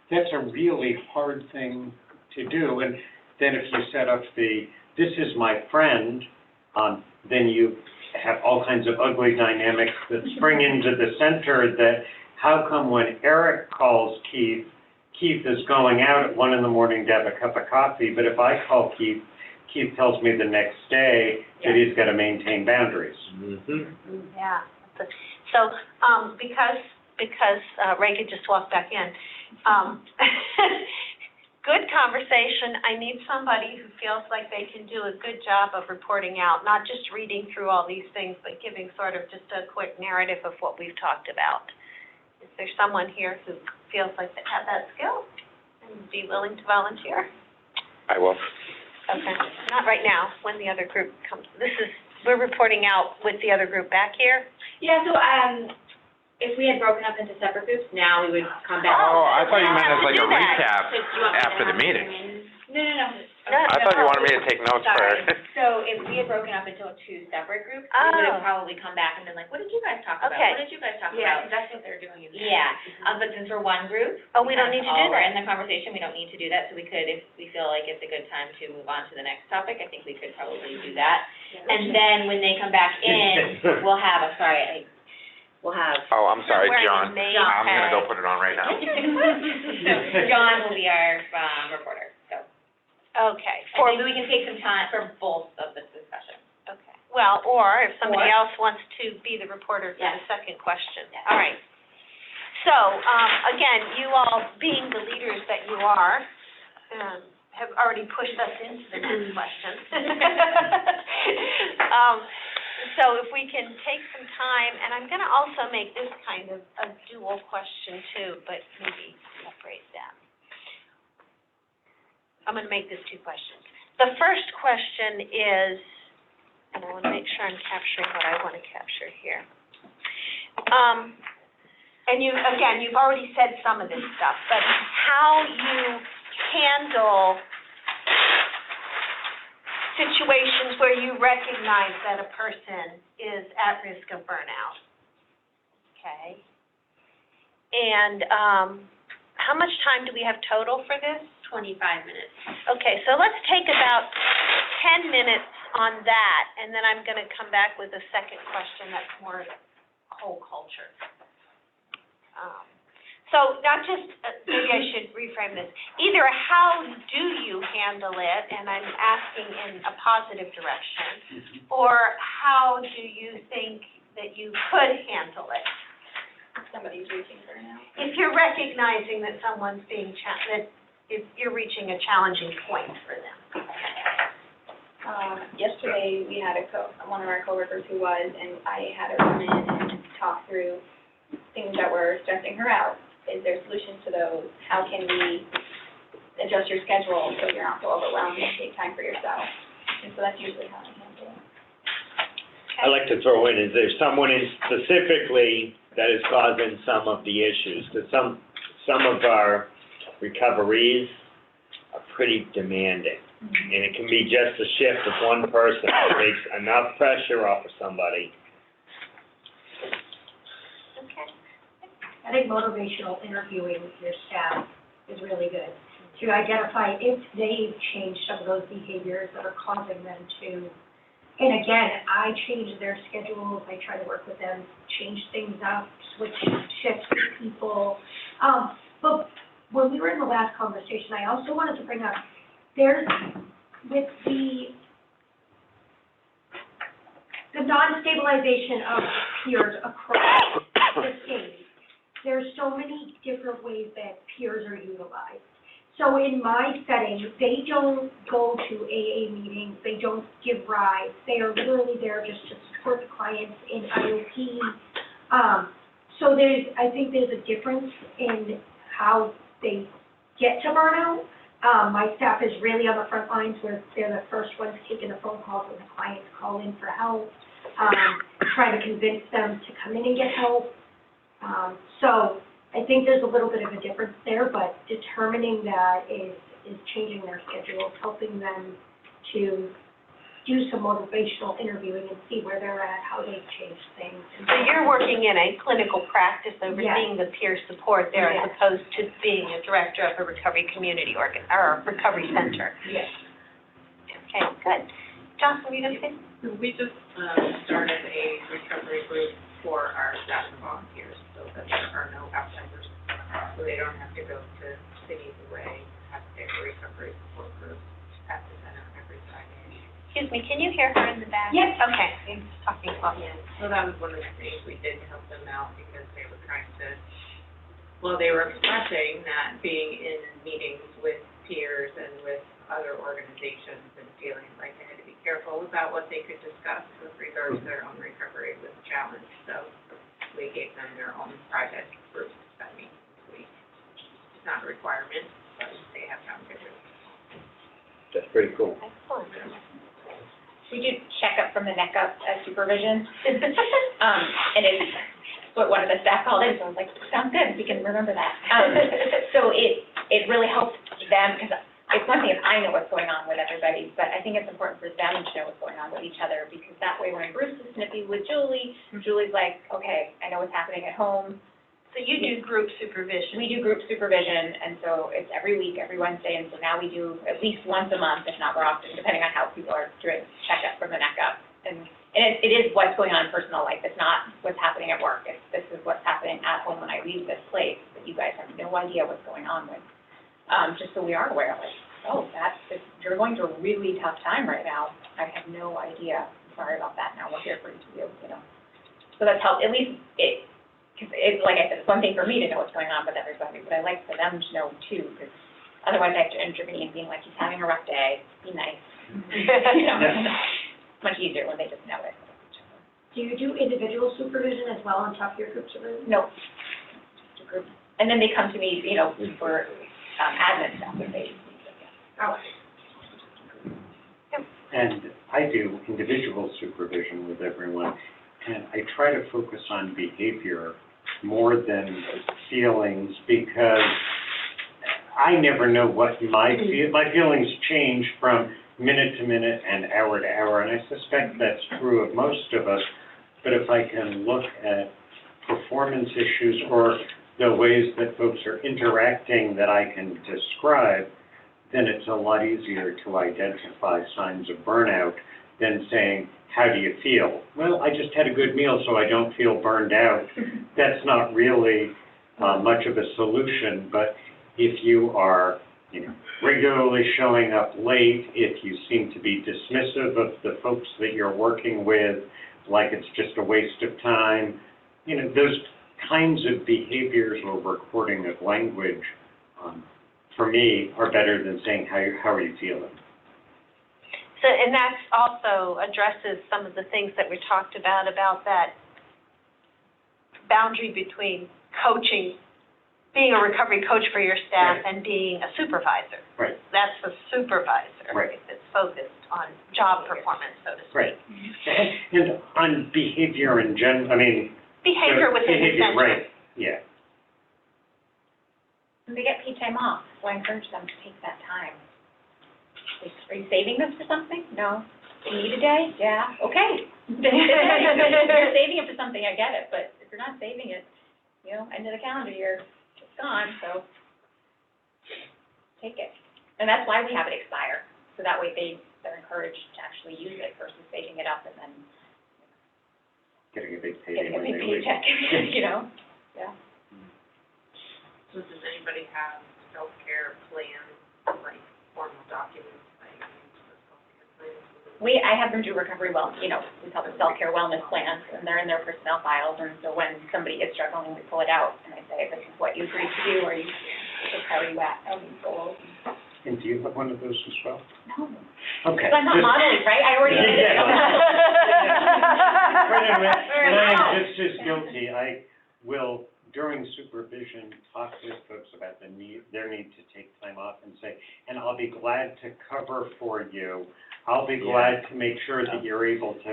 That's a really hard thing to do, and then if you set up this is my friend, then you have all kinds of ugly dynamics that spring into the center that, how come when Eric calls Keith, Keith is going out at 1 a.m. to have a cup of coffee, but if I call Keith, Keith tells me the next day that he's got to maintain boundaries. Yeah. So, because Reagan just walked back in, good conversation. I need somebody who feels like they can do a good job of reporting out, not just reading through all these things, but giving sort of just a quick narrative of what we've talked about. Is there someone here who feels like they have that skill and would be willing to volunteer? I will. Okay, not right now, when the other group comes. We're reporting out with the other group back here. Yeah, so, if we had broken up into separate groups, now we would come back. Oh, I thought you meant as like a do that. recap So do you want me to after the have meeting. No. I thought you wanted me to take notes Sorry. first. So if we had broken up into 2 separate groups, we would have probably come back and been like, what did you guys talk about? Okay. What did you guys talk Yeah, about? 'cause that's what they're doing. Yeah, but since we're one group. Oh, we don't need to do All we're that. in the conversation, we don't need to do that, so we could, if we feel like it's a good time to move on to the next topic, I think we could probably do that. And then when they come back in, we'll have, Oh, I'm sorry, Wearing a John. name I'm gonna go tag. put it on right now. So John will be our, reporter, so. Okay. And maybe we can take some time for both of the discussions. Okay. Well, or if somebody Or- else wants to be the reporter for the Yes. second question. Yes. All right. So, again, you all, being the leaders that you are, have already pushed us into the next question. So if we can take some time, and I'm gonna also make this kind of a dual question too, but maybe separate them. I'm gonna make this 2 questions. The first question is, and I wanna make sure I'm capturing what I wanna capture here. And you've already said some of this stuff, but how you handle situations where you recognize that a person is at risk of burnout, okay? And, how much time do we have total for this? 25 minutes. Okay, so let's take about 10 minutes on that, and then I'm gonna come back with a second question that's more whole culture. So not just, maybe I should reframe this, either how do you handle it, and I'm asking in a positive direction, or how do you think that you could handle it? Somebody's reaching burnout. If you're recognizing that someone's being that if you're reaching a challenging point for them. Yesterday, we had one of our coworkers who was, and I had her come in and talk through things that were stressing her out. Is there solutions to those? How can we adjust your schedule so you're not so overwhelmed and take time for yourself? And so that's usually how I handle it. I'd like to throw in, is there someone in specifically that is causing some of the issues? Because some of our recoveries are pretty demanding. And it can be just a shift of one person that takes enough pressure off of somebody. Okay. I think motivational interviewing with your staff is really good, to identify if they've changed some of those behaviors that are causing them to. And again, I change their schedules, I try to work with them, change things up, switch shifts with people. But when we were in the last conversation, I also wanted to bring up, there's, with the non-stabilization of peers across the state, there's so many different ways that peers are utilized. So in my setting, they don't go to AA meetings, they don't give rides, they are literally there just to support the clients in IOP. So I think there's a difference in how they get to burnout. My staff is really on the front lines where they're the first ones taking the phone calls when the clients call in for help, trying to convince them to come in and get help. So I think there's a little bit of a difference there, but determining that is changing their schedules, helping them to do some motivational interviewing and see where they're at, how they've changed things. So you're working in a clinical practice overseeing the peer support there as opposed to being a director of a recovery community or a recovery center? Yes. Okay, good. Jocelyn, were you going to say? We just started a recovery group for our staff and volunteers, so that there are no outsiders. So they don't have to go to cities away, have to take a recovery support group at the center every Friday. Excuse me, can you hear her in the back? Yes. Okay, I'm just talking about you. So that was one of the things we did to help them out because they were trying to, well, they were expressing that being in meetings with peers and with other organizations and feeling like they had to be careful about what they could discuss with regards to their own recovery was a challenge. So we gave them their own private groups that meet this week. It's not a requirement, but they have time to do it. That's pretty cool. Excellent. We do checkup from the neck up as supervision. And it's what one of the staff called it, so I was like, sounds good, we can remember that. So it really helps them, because it's one thing if I know what's going on with everybody, but I think it's important for them to know what's going on with each other, because that way when Bruce is snippy with Julie, Julie's like, okay, I know what's happening at home. So you do group supervision? We do group supervision, and so it's every week, every Wednesday, and so now we do at least once a month, if not more often, depending on how people are doing checkup from the neck up. And it is what's going on in personal life. It's not what's happening at work. This is what's happening at home when I leave this place that you guys have no idea what's going on with. Just so we are aware of it. Oh, you're going through a really tough time right now. I have no idea. Sorry about that. Now we're here for you, So that's helped, at least because it's, like I said, it's one thing for me to know what's going on with everybody, but I like for them to know too, because otherwise I have to intervene, being like, he's having a rough day, be nice. It's much easier when they just know it. Do you do individual supervision as well on top of your group supervision? No. Just a group. And then they come to me, for admin stuff if they. Oh. And I do individual supervision with everyone, and I try to focus on behavior more than feelings, because I never know what my feelings change from minute to minute and hour to hour, and I suspect that's true of most of us. But if I can look at performance issues or the ways that folks are interacting that I can describe, then it's a lot easier to identify signs of burnout than saying, how do you feel? Well, I just had a good meal, so I don't feel burned out. That's not really much of a solution, but if you are, regularly showing up late, if you seem to be dismissive of the folks that you're working with, like it's just a waste of time, those kinds of behaviors or recording of language, for me, are better than saying, how are you feeling? So, and that also addresses some of the things that we talked about that boundary between coaching, being a recovery coach for your staff, and being a supervisor. Right. That's a supervisor. Right. It's focused on job performance, so to speak. Right. And on behavior in general, Behavior within the center. Right, yeah. They get paid time off, so I encourage them to take that time. Are you saving this for something? No. Do you need a day? Yeah. Okay. If you're saving it for something, I get it, but if you're not saving it, end of the calendar year, it's gone, so take it. And that's why we have it expire, so that way they're encouraged to actually use it versus saving it up and then Getting a big payday getting a when big they leave. paycheck, Yeah. So does anybody have self-care plans, like formal documents that you use for self-care plans? I have them do recovery we call them self-care wellness plans, and they're in their personnel files, and so when somebody is struggling, we pull it out, and I say, this is what you agreed to do, or how are you at, how are you goals? And do you have one of those as well? No. Okay. Because I'm not modeling, right? I already did it. And I am just as guilty. I will, during supervision, talk with folks about about their need to take time off and say, and I'll be glad to cover for you. I'll be glad to make sure that you're able to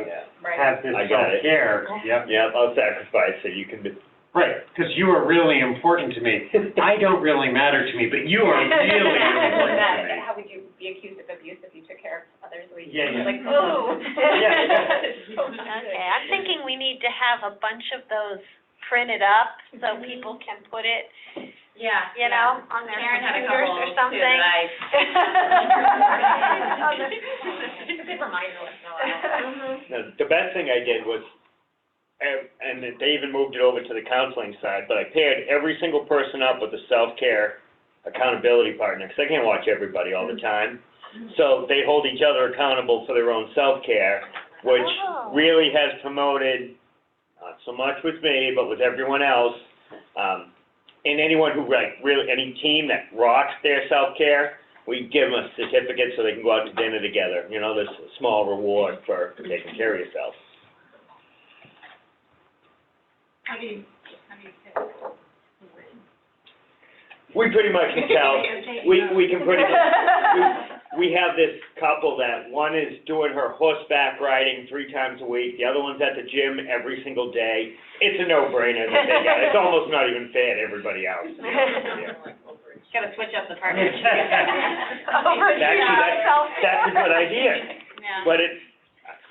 have this I got it. self-care. Yep. Yep, I'll sacrifice so you can be. Right, because you are really important to me. I don't really matter to me, but you are really important to me. How would you be accused of abuse if you took care of others? Yeah. Like, oh. Okay, I'm thinking we need to have a bunch of those printed up so people can put it, Yeah. you know, on their Karen had a computers couple or too something. that I. It's a good reminder once in a while. Now, the best thing I did was, and they even moved it over to the counseling side, but I paired every single person up with a self-care accountability partner, because I can't watch everybody all the time. So they hold each other accountable for their own self-care, which really has promoted, not so much with me, but with everyone else, and anyone who, really, any team that rocks their self-care, we give them a certificate so they can go out to dinner together. You know, this small reward for taking care of yourself. How do you We pretty much can tell, we can pretty much, we have this couple that one is doing her horseback riding 3 times a week, the other one's at the gym every single day. It's a no-brainer that they got, it's almost not even fair to everybody else. Gotta switch up the partnership. That's a good idea, Yeah. but it's,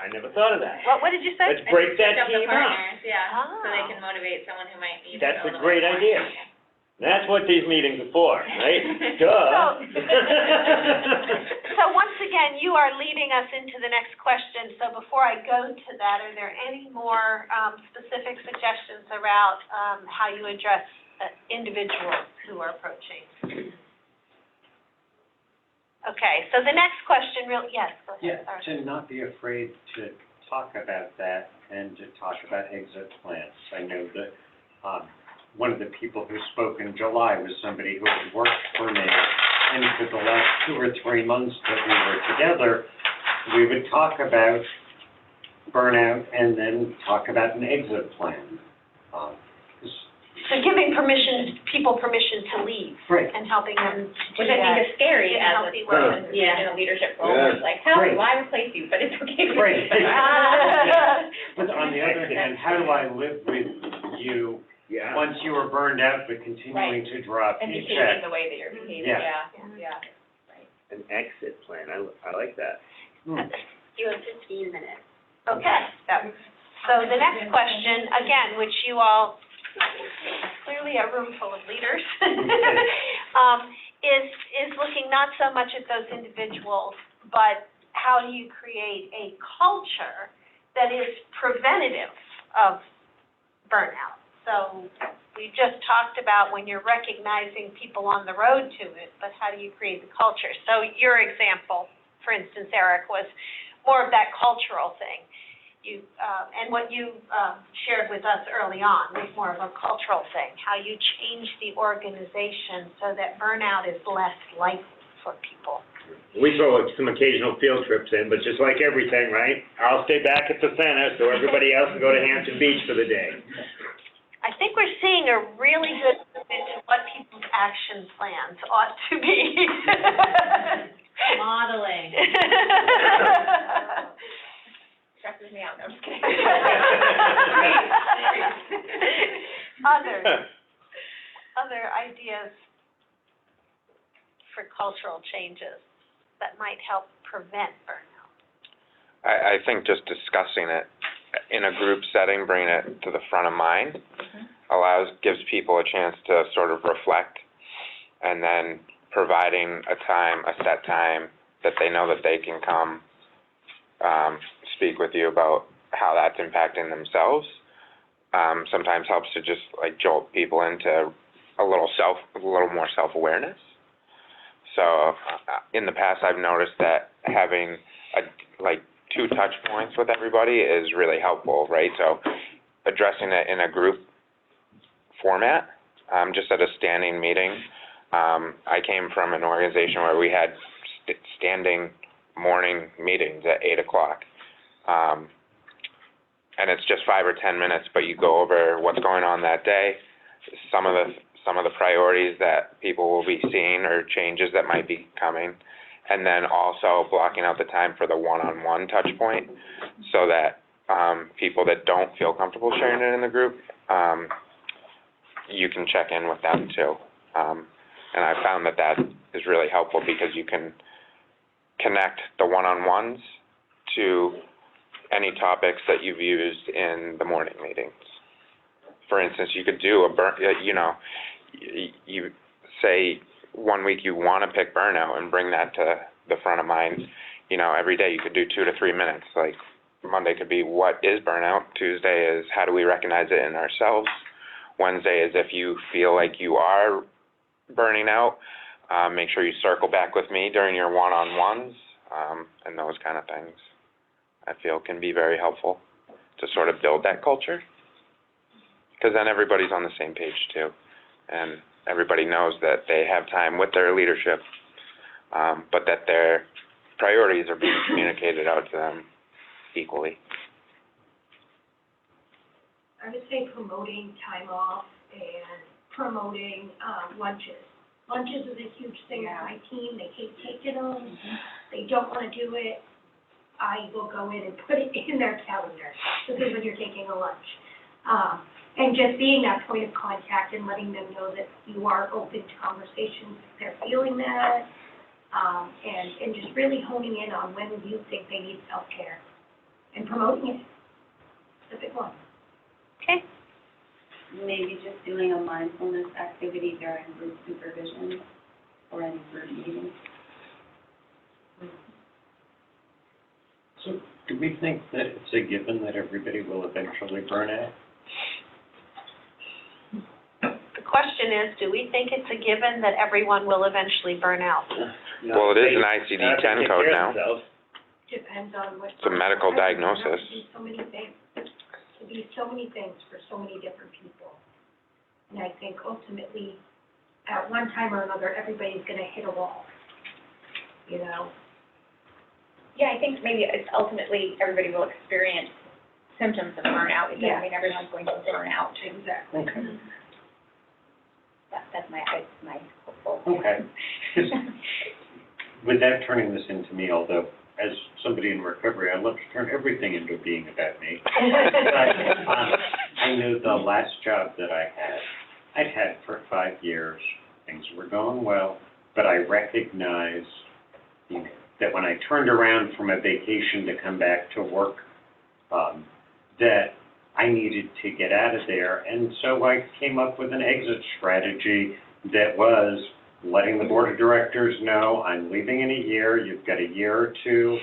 I never thought of that. What did you say? Let's break that Switch up the team up. partners, yeah, so they Ah. can motivate someone who might need That's it a great little bit idea. more. That's what these meetings are for, right? Duh. So once again, you are leading us into the next question, so before I go to that, are there any more specific suggestions about how you address individuals who are approaching? Okay, so the next question, yes, go ahead, Yeah, sorry. to not be afraid to talk about that and to talk about exit plans. I know that, one of the people who spoke in July was somebody who had worked for me, and for the last 2 or 3 months that we were together, we would talk about burnout and then talk about an exit plan. So giving people permission to leave Right. and helping them to do Which I that think is scary in a as a healthy way. person Yeah. in a leadership role, Yeah. where it's like, how Right. do I replace you? But it's okay. Right. Ah. But on the other hand, how do I live with you Yeah. once you are burned out but continuing to drop And each behaving check? the way that you're behaving, Yeah. yeah. An exit plan, I like that. You have 15 minutes. Okay, so the next question, again, which you all, clearly a room full of leaders, is looking not so much at those individuals, but how do you create a culture that is preventative of burnout? So we just talked about when you're recognizing people on the road to it, but how do you create the culture? So your example, for instance, Eric, was more of that cultural thing. And what you shared with us early on was more of a cultural thing, how you change the organization so that burnout is less likely for people. We throw some occasional field trips in, but just like everything, right? I'll stay back at the center so everybody else can go to Hampton Beach for the day. I think we're seeing a really good movement to what people's action plans ought to be. Modeling. Stresses me out, no, I'm just kidding. Other ideas for cultural changes that might help prevent burnout? I think just discussing it in a group setting, bringing it to the front of mind, gives people a chance to sort of reflect, and then providing a set time that they know that they can come speak with you about how that's impacting themselves. Sometimes helps to just like jolt people into a little more self-awareness. So in the past, I've noticed that having 2 touch points with everybody is really helpful, right? So addressing it in a group format, just at a standing meeting. I came from an organization where we had standing morning meetings at 8 o'clock. And it's just 5 or 10 minutes, but you go over what's going on that day. Some of some of the priorities that people will be seeing or changes that might be coming. And then also blocking out the time for the one-on-one touch point so that, people that don't feel comfortable sharing it in the group, you can check in with them too. And I found that that is really helpful because you can connect the one-on-ones to any topics that you've used in the morning meetings. For instance, you could do you say 1 week you want to pick burnout and bring that to the front of mind. Every day you could do 2 to 3 minutes. Like Monday could be what is burnout. Tuesday is how do we recognize it in ourselves. Wednesday is if you feel like you are burning out, make sure you circle back with me during your one-on-ones, and those kind of things I feel can be very helpful to sort of build that culture. Because then everybody's on the same page too, and everybody knows that they have time with their leadership, but that their priorities are being communicated out to them equally. I would say promoting time off and promoting, lunches. Lunches is a huge thing for my team. They hate taking them. They don't want to do it. I will go in and put it in their calendar. This is when you're taking a lunch. And just being that point of contact and letting them know that you are open to conversations if they're feeling that, and just really honing in on when you think they need self-care and promoting it. It's a big one. Okay. Maybe just doing a mindfulness activity during group supervision or any group meeting. So do we think that it's a given that everybody will eventually burn out? The question is, do we think it's a given that everyone will eventually burn out? Well, it is an ICD-10 code now. Depends on what. It's a medical diagnosis. It could be so many things. It could be so many things for so many different people. And I think ultimately, at one time or another, everybody's gonna hit a wall, Yeah, I think maybe it's ultimately everybody will experience symptoms of burnout. It doesn't mean everyone's going to burn out. Exactly. Okay. That's my hopeful. Okay. 'Cause without turning this into me, although as somebody in recovery, I love to turn everything into being about me. But I know the last job that I'd had for 5 years, things were going well, but I recognized that when I turned around from a vacation to come back to work, that I needed to get out of there. And so I came up with an exit strategy that was letting the board of directors know I'm leaving in a year. You've got a year or two.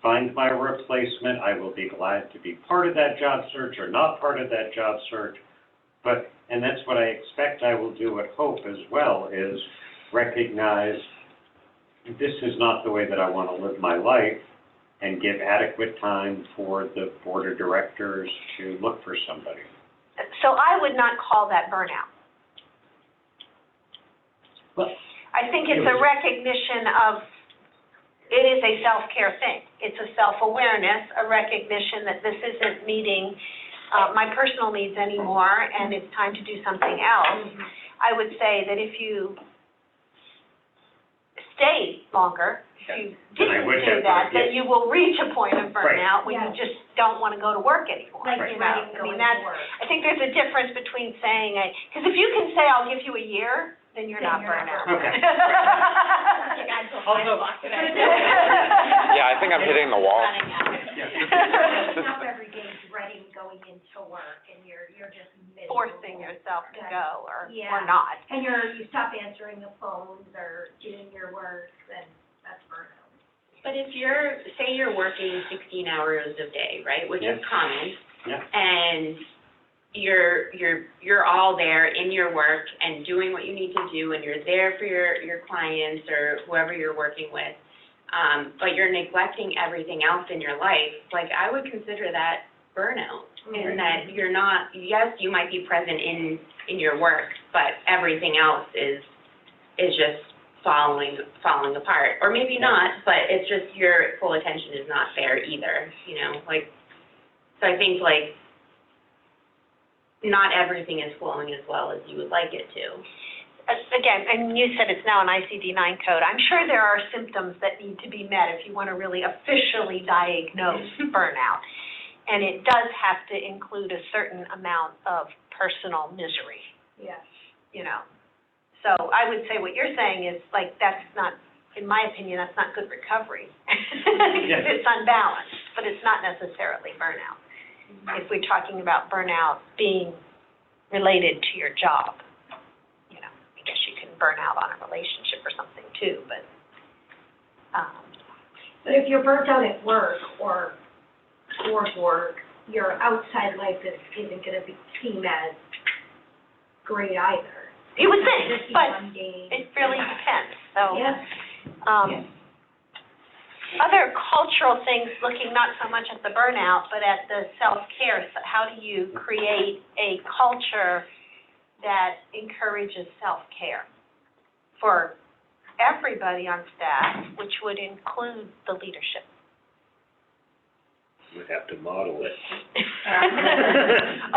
Find my replacement. I will be glad to be part of that job search or not part of that job search. And that's what I expect I will do at Hope as well, is recognize this is not the way that I want to live my life, and give adequate time for the board of directors to look for somebody. So I would not call that burnout. Well, I think it's a recognition of, it is a self-care thing. It's a self-awareness, a recognition that this isn't meeting my personal needs anymore, and it's time to do something else. I would say that if you stay longer, if you didn't do that, then you will reach a point of burnout when you just don't want to go to work anymore. Like you dreading know? I going mean, to work. I think there's a difference between saying, because if you can say, I'll give you a year, then you're not burnt out. Okay. Also, Yeah, I think I'm hitting the wall. Waking up every day dreading going into work, and you're just miserable. Forcing yourself to go or Yeah. not. And you stop answering the phones or doing your work, then that's burnout. But if say you're working 16 hours a day, right, which is common, Yeah. and you're all there in your work and doing what you need to do, and you're there for your clients or whoever you're working with, but you're neglecting everything else in your life, like, I would consider that burnout. In that you're not, yes, you might be present in your work, but everything else is just falling apart. Or maybe not, but it's just your full attention is not there either, like, so I think, like, not everything is flowing as well as you would like it to. Again, and you said it's now an ICD-9 code. I'm sure there are symptoms that need to be met if you want to really officially diagnose burnout. And it does have to include a certain amount of personal misery, Yes. you know. So I would say what you're saying is, like, that's not, in my opinion, that's not good recovery. It's unbalanced, but it's not necessarily burnout. If we're talking about burnout being related to your job, you know, I guess you can burn out on a relationship or something too, but, But if you're burnt out at work or towards work, your outside life isn't gonna be seen as great either. you would think, Just be but mundane. it really depends, so. Yeah. Other cultural things, looking not so much at the burnout, but at the self-care, so how do you create a culture that encourages self-care for everybody on staff, which would include the leadership? Would have to model it.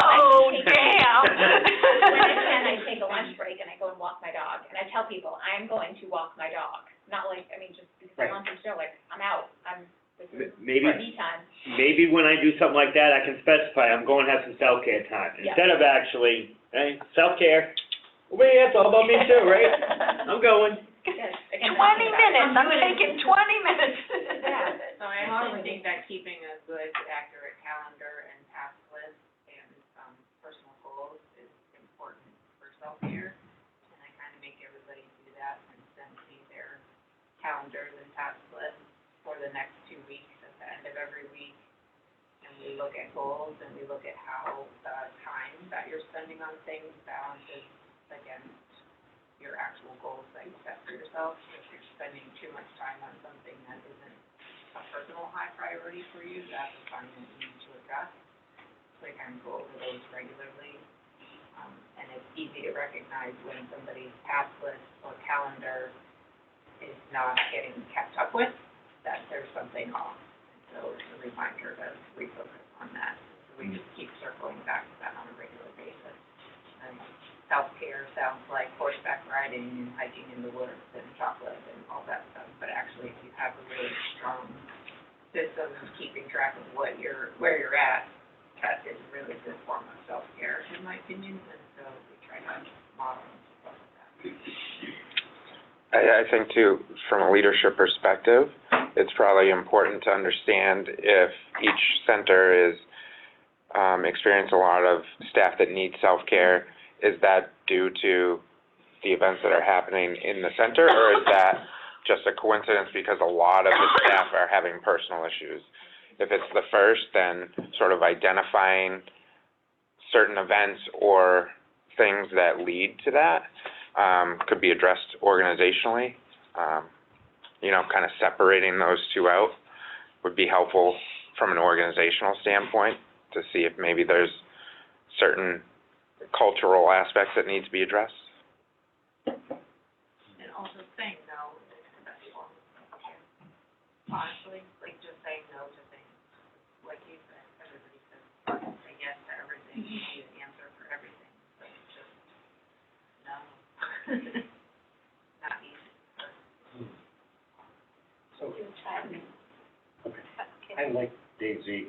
Oh, damn. When I can, I take a lunch break and I go and walk my dog, and I tell people, I'm going to walk my dog. Not like, I mean, just because I want them to know, like, I'm out, this is Maybe, me time. maybe when I do something like that, I can specify, I'm going to have some self-care time. Yeah. Instead of actually, hey, self-care, well, yeah, it's all about me too, right? I'm going. Yes, 20 again, talking about it. minutes, I'm taking 20 minutes. Yeah. So I actually think that keeping a good, accurate calendar and task list and, personal goals is important for self-care. And I kind of make everybody do that and send me their calendars and task lists for the next 2 weeks at the end of every week. And we look at goals and we look at how the time that you're spending on things balances against your actual goals that you set for yourself. If you're spending too much time on something that isn't a personal high priority for you, that's a sign that you need to address. So I kind of go over those regularly. And it's easy to recognize when somebody's task list or calendar is not getting kept up with, that there's something off. So it's a reminder to refocus on that. So we just keep circling back to that on a regular basis. And self-care sounds like horseback riding and hiking in the woods and chocolate and all that stuff, but actually if you have a really strong system of keeping track of where you're at, that is a really good form of self-care, in my opinion, and so we try to model stuff like that. I think too, from a leadership perspective, it's probably important to understand if each center is, experiencing a lot of staff that need self-care. Is that due to the events that are happening in the center, or is that just a coincidence because a lot of the staff are having personal issues? If it's the first, then sort of identifying certain events or things that lead to that could be addressed organizationally. You know, kind of separating those two out would be helpful from an organizational standpoint to see if maybe there's certain cultural aspects that need to be addressed. And also saying no is the best form of self-care. Honestly, like just saying no to things. Like you said, everybody says, say yes to everything, you need an answer for everything, but it's just, no. Not easy. So, I like, Daisy,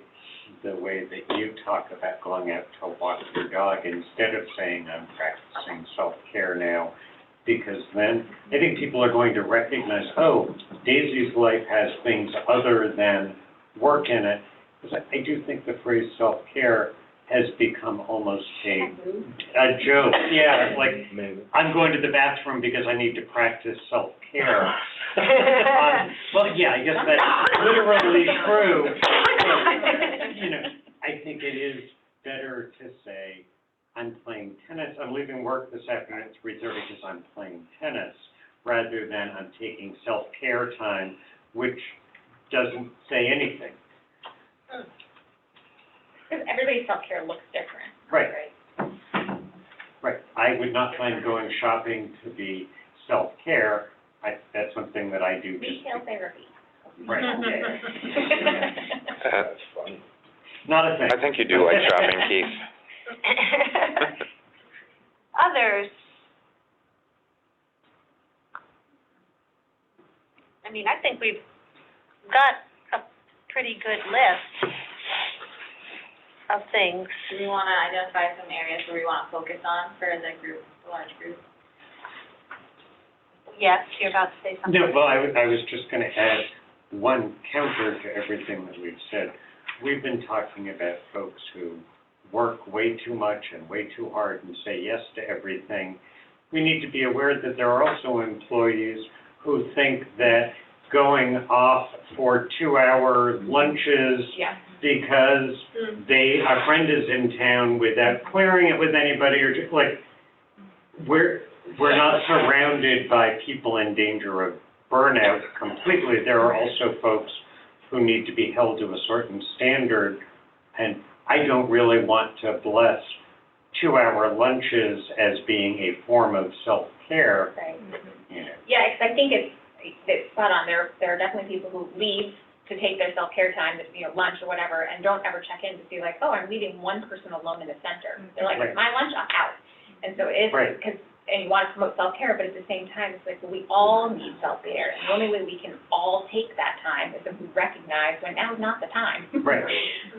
the way that you talk about going out to walk your dog instead of saying I'm practicing self-care now, because then I think people are going to recognize, oh, Daisy's life has things other than work in it. Because I do think the phrase self-care has become almost a joke. Yeah, like, Maybe. I'm going to the bathroom because I need to practice self-care. Well, yeah, I guess that's literally true. But, you know, I think it is better to say, I'm playing tennis, I'm leaving work this afternoon at 3:30 because I'm playing tennis, rather than I'm taking self-care time, which doesn't say anything. Because everybody's self-care looks different. Right. Right. I would not find going shopping to be self-care. That's something that I do just. Retail therapy. Right. That's funny. Not a thing. I think you do like shopping, Keith. Others. I mean, I think we've got a pretty good list of things. Do we wanna identify some areas where we wanna focus on for the group, the large group? Yes, you're about to say something. No, well, I was just gonna add one counter to everything that we've said. We've been talking about folks who work way too much and way too hard and say yes to everything. We need to be aware that there are also employees who think that going off for 2-hour lunches Yeah. because a friend is in town without clearing it with anybody, or just like, we're not surrounded by people in danger of burnout completely. There are also folks who need to be held to a certain standard, and I don't really want to bless 2-hour lunches as being a form of self-care, Right. you know. Yeah, 'cause I think it's spot on. There are definitely people who leave to take their self-care time, lunch or whatever, and don't ever check in to see like, oh, I'm leaving one person alone in the center. They're like, Right. it's my lunch, I'm out. And so it's, Right. and you want to promote self-care, but at the same time, it's like, well, we all need self-care. And the only way we can all take that time is if we recognize when now's not the time. Right.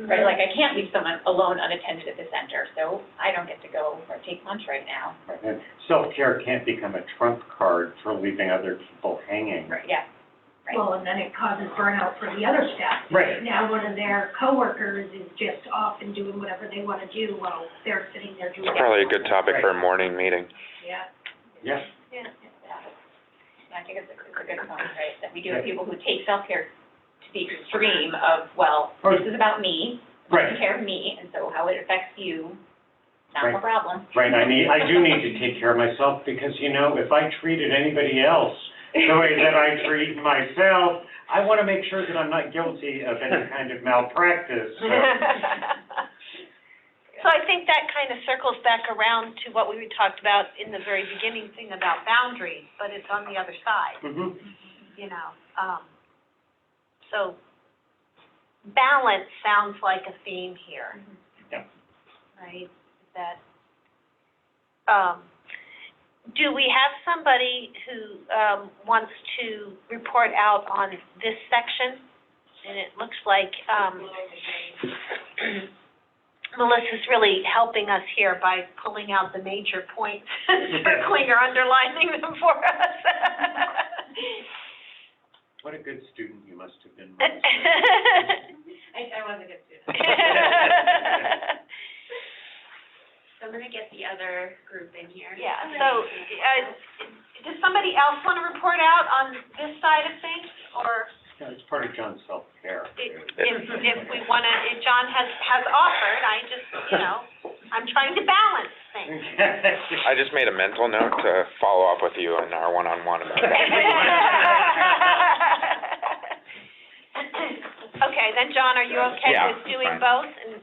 Right, like I can't leave someone alone unattended at the center, so I don't get to go or take lunch right now. And self-care can't become a trump card for leaving other people hanging. Right, yeah. Right. Well, and then it causes burnout for the other staff. Right. Now one of their coworkers is just off and doing whatever they want to do while they're sitting there doing. It's probably a good topic for a morning meeting. Yeah. Yeah. Yeah. I think it's a good point, right, that we do have people who take self-care to the extreme of, well, this is about me, Right. taking care of me, and so how it affects you, not Right. a problem. Right, I do need to take care of myself, because, if I treated anybody else the way that I treat myself, I want to make sure that I'm not guilty of any kind of malpractice. So I think that kind of circles back around to what we talked about in the very beginning thing about boundaries, but it's on the other side, Mhm. So balance sounds like a theme here. Yeah. Right? That, do we have somebody who, wants to report out on this section? And it looks like, Melissa's really helping us here by pulling out the major points, circling or underlining them for us. What a good student you must have been, Melissa. I was a good student. So I'm gonna get the other group in here. Yeah, so, does somebody else want to report out on this side of things, or Yeah, it's part of John's self-care. if we want to, if John has offered, I just, I'm trying to balance things. I just made a mental note to follow up with you in our one-on-one about that. Okay, then, John, are you okay Yeah, with doing fine. both? And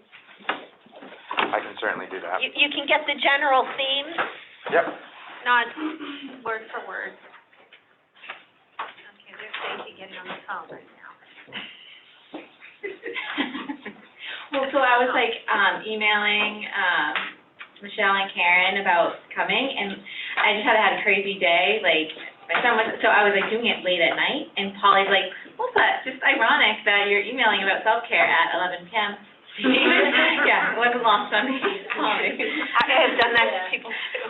I can certainly do that. you can get the general themes, Yep. not word for word. Okay, there's Stacy getting on the phone right now. Well, so I was emailing, Michelle and Karen about coming, and I just had a crazy day, my son was, so I was doing it late at night, and Polly's like, what's that? Just ironic that you're emailing about self-care at 11 p.m. Yeah, it wasn't lost on me. I have done that to people too.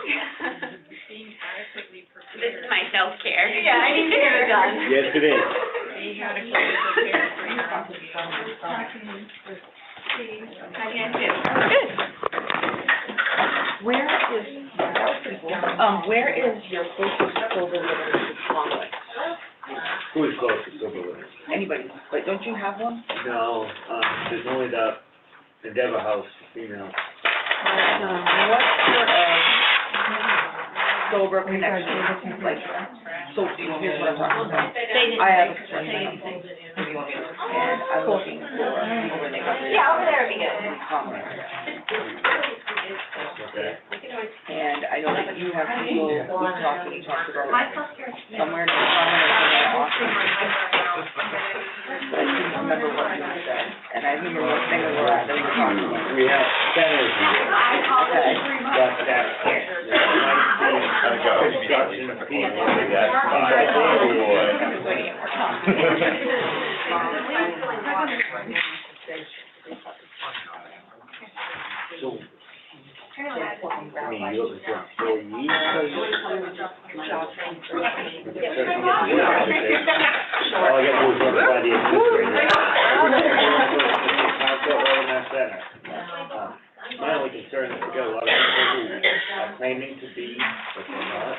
Being adequately prepared. This is my self-care. Yeah, I need to get it done. Yes, it is. Being adequately prepared for your I can too. Where is your closest sober living conflict? Who is close to silver living? Anybody, don't you have one? No, there's only the Endeavor House, female. What sort of sober connection, so here's what I'm talking about. I have a construction company, and I'm looking for people in the company. Yeah, over there would be good. Okay. And I know that you have people, we talked about My self-care. somewhere in the common, or couldn't remember what you said, and I remember what thing we were at, that we were talking about. We have centers here, Okay. but that's, construction of So, I mean, you look at your employees. All I got to do is notify the administrator. Council or in that center. My only concern is we got a lot of people who are claiming to be, but they're not.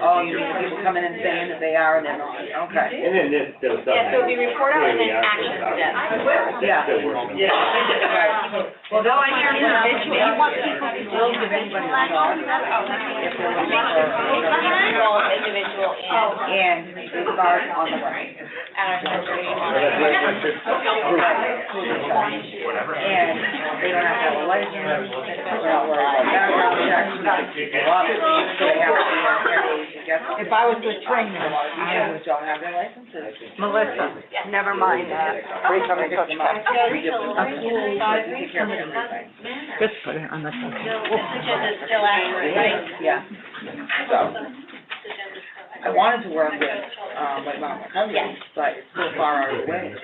Oh, you mean people coming in saying that they are and they're not, okay. And then there's something. Yeah, so it'd be report out and then action steps. Yeah. Still working. Yeah. Right. Well, though I hear individual, you want people to will give anybody a job. If they're looking for. Individual and And start on the right. our sensory And they don't have to have a license, we're not worried about background checks, people up, so they have to be on their age to get them. If I was to train them, I would don't have their licenses. Melissa, never mind that. Wait till they touch them up. Just put it on the. Agenda's still accurate, right? Yeah. So, I wanted to work with, like Mount Recovery, but it's so far out of the way.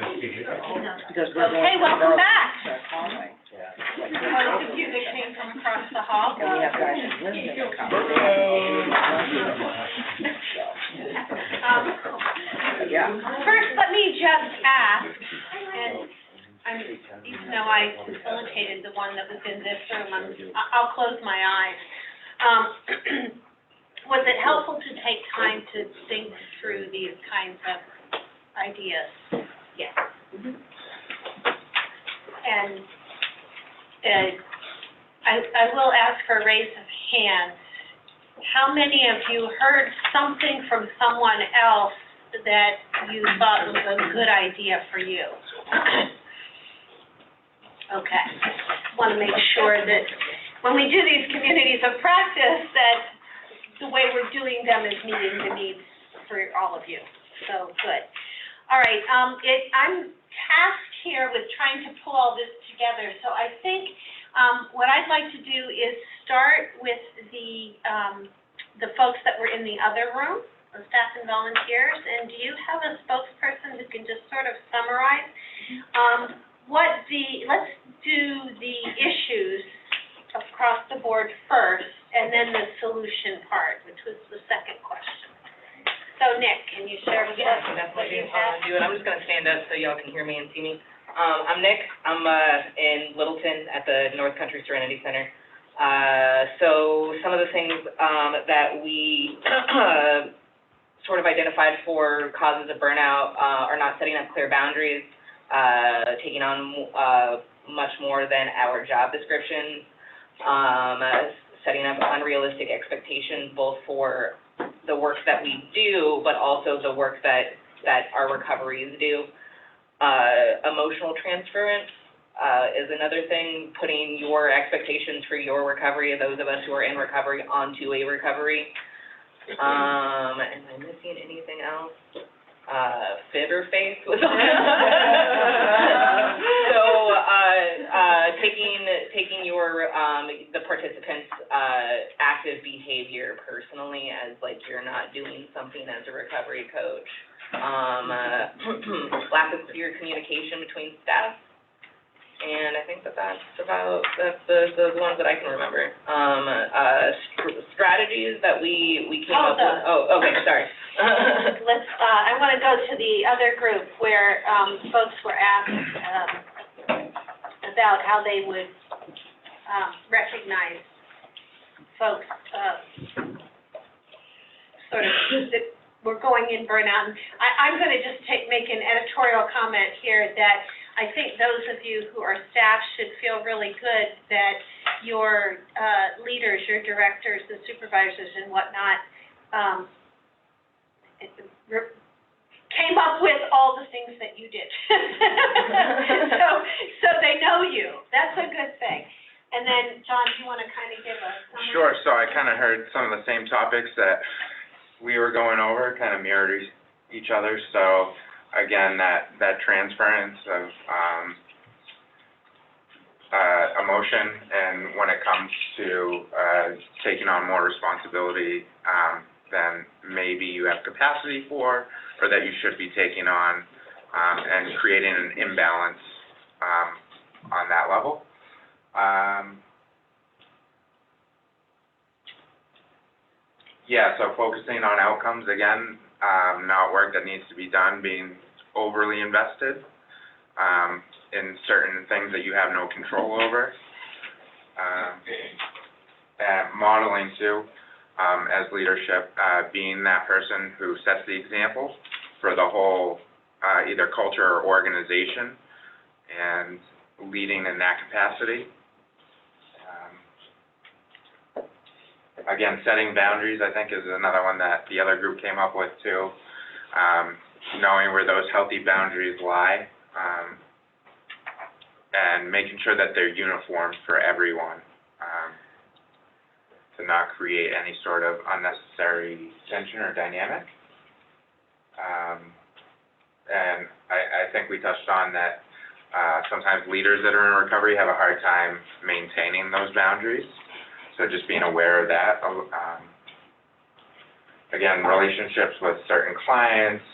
Because we're going. Okay, welcome back. Conway. Most of you that came from across the hall. And we have guys that live in Conway. Yeah. First, let me just ask, and even though I facilitated the one that was in this room, I'll close my eyes. Was it helpful to take time to think through these kinds of ideas? Yes. And I will ask for a raise of hands. How many of you heard something from someone else that you thought was a good idea for you? Okay. Want to make sure that when we do these communities of practice, that the way we're doing them is meeting the needs for all of you. So, good. All right, I'm tasked here with trying to pull all this together. So I think what I'd like to do is start with the folks that were in the other room, the staff and volunteers. And do you have a spokesperson who can just sort of summarize let's do the issues across the board first, and then the solution part, which was the second question. So Nick, can you share with us what you have? Do it. I'm just gonna stand up so y'all can hear me and see me. I'm Nick. I'm in Littleton at the North Country Serenity Center. So some of the things that we sort of identified for causes of burnout are not setting up clear boundaries, taking on much more than our job description, setting up unrealistic expectations both for the work that we do, but also the work that our recoveries do. Emotional transference is another thing, putting your expectations for your recovery, those of us who are in recovery, onto a recovery. Am I missing anything else? Fit or face was on taking your the participants' active behavior personally as like you're not doing something as a recovery coach. Lack of clear communication between staff, and I think that's the ones that I can remember. Strategies that we came up with. Oh, okay, sorry. I want to go to the other group where folks were asked about how they would recognize folks sort of that were going in burnout. And I'm going to just make an editorial comment here that I think those of you who are staff should feel really good that your leaders, your directors, the supervisors and whatnot came up with all the things that you did. So they know you. That's a good thing. And then, John, do you want to kind of give us some? Sure, so I kind of heard some of the same topics that we were going over, kind of mirrored each other. So again, that transference of emotion, and when it comes to taking on more responsibility than maybe you have capacity for, or that you should be taking on, and creating an imbalance on that level. Yeah, so focusing on outcomes again, not work that needs to be done, being overly invested in certain things that you have no control over. And modeling too, as leadership, being that person who sets the example for the whole either culture or organization, and leading in that capacity. Again, setting boundaries, I think, is another one that the other group came up with too. Knowing where those healthy boundaries lie, and making sure that they're uniform for everyone, to not create any sort of unnecessary tension or dynamic. And I think we touched on that sometimes leaders that are in recovery have a hard time maintaining those boundaries. So just being aware of that. Again, relationships with certain clients,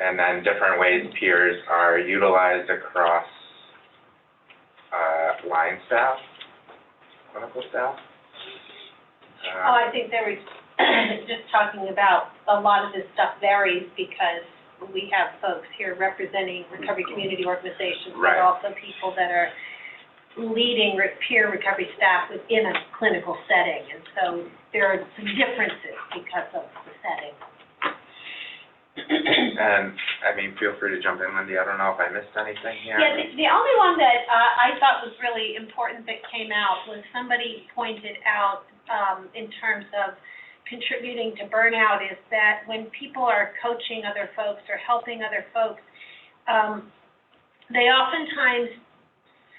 and then different ways peers are utilized across line staff, clinical staff. I think they were just talking about a lot of this stuff varies because we have folks here representing recovery community organizations, Right. but also people that are leading peer recovery staff within a clinical setting, and so there are some differences because of the setting. And, I mean, feel free to jump in, Lindy. I don't know if I missed anything here. Yeah, the only one that I thought was really important that came out was somebody pointed out in terms of contributing to burnout is that when people are coaching other folks or helping other folks, they oftentimes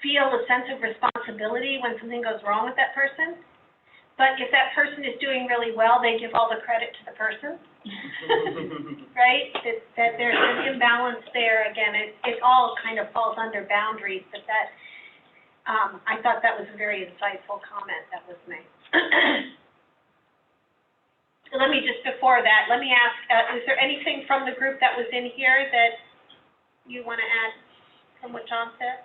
feel a sense of responsibility when something goes wrong with that person. But if that person is doing really well, they give all the credit to the person. Right? That there's an imbalance there. Again, it all kind of falls under boundaries, but that, I thought that was a very insightful comment that was made. So let me just, before that, let me ask, is there anything from the group that was in here that you want to add from what John said?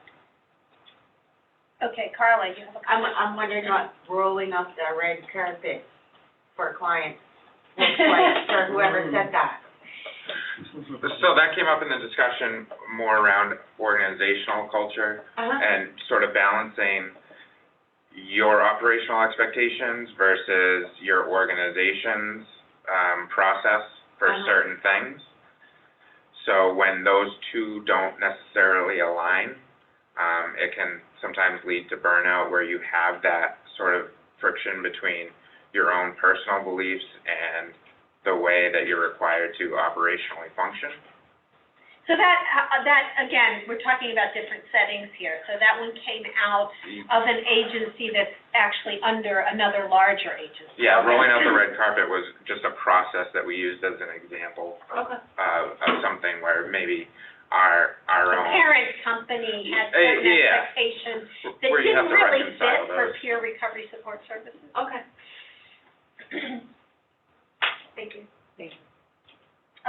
Okay, Carla, you have a comment? I'm wondering what rolling up the red carpet for clients looks like for whoever said that. So that came up in the discussion more around organizational culture and sort of balancing your operational expectations versus your organization's process for certain things. So when those two don't necessarily align, it can sometimes lead to burnout where you have that sort of friction between your own personal beliefs and the way that you're required to operationally function. So that again, we're talking about different settings here. So that one came out of an agency that's actually under another larger agency. Yeah, rolling out the red carpet was just a process that we used as an example of something where maybe our The own parent company had certain expectations that where you have didn't to really reconcile fit for those. peer recovery support services. Okay. Thank you.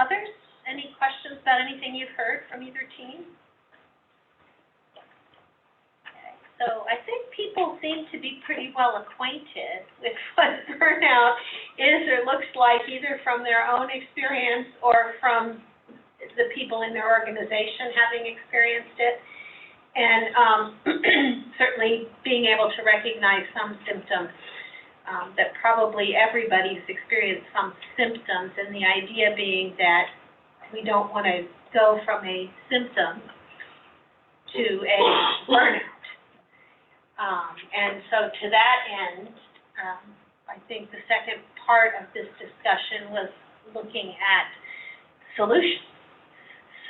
Others? Any questions about anything you've heard from either team? Okay, so I think people seem to be pretty well acquainted with what burnout is or looks like, either from their own experience or from the people in their organization having experienced it. And certainly being able to recognize some symptoms, that probably everybody's experienced some symptoms, and the idea being that we don't want to go from a symptom to a burnout. And so to that end, I think the second part of this discussion was looking at solutions.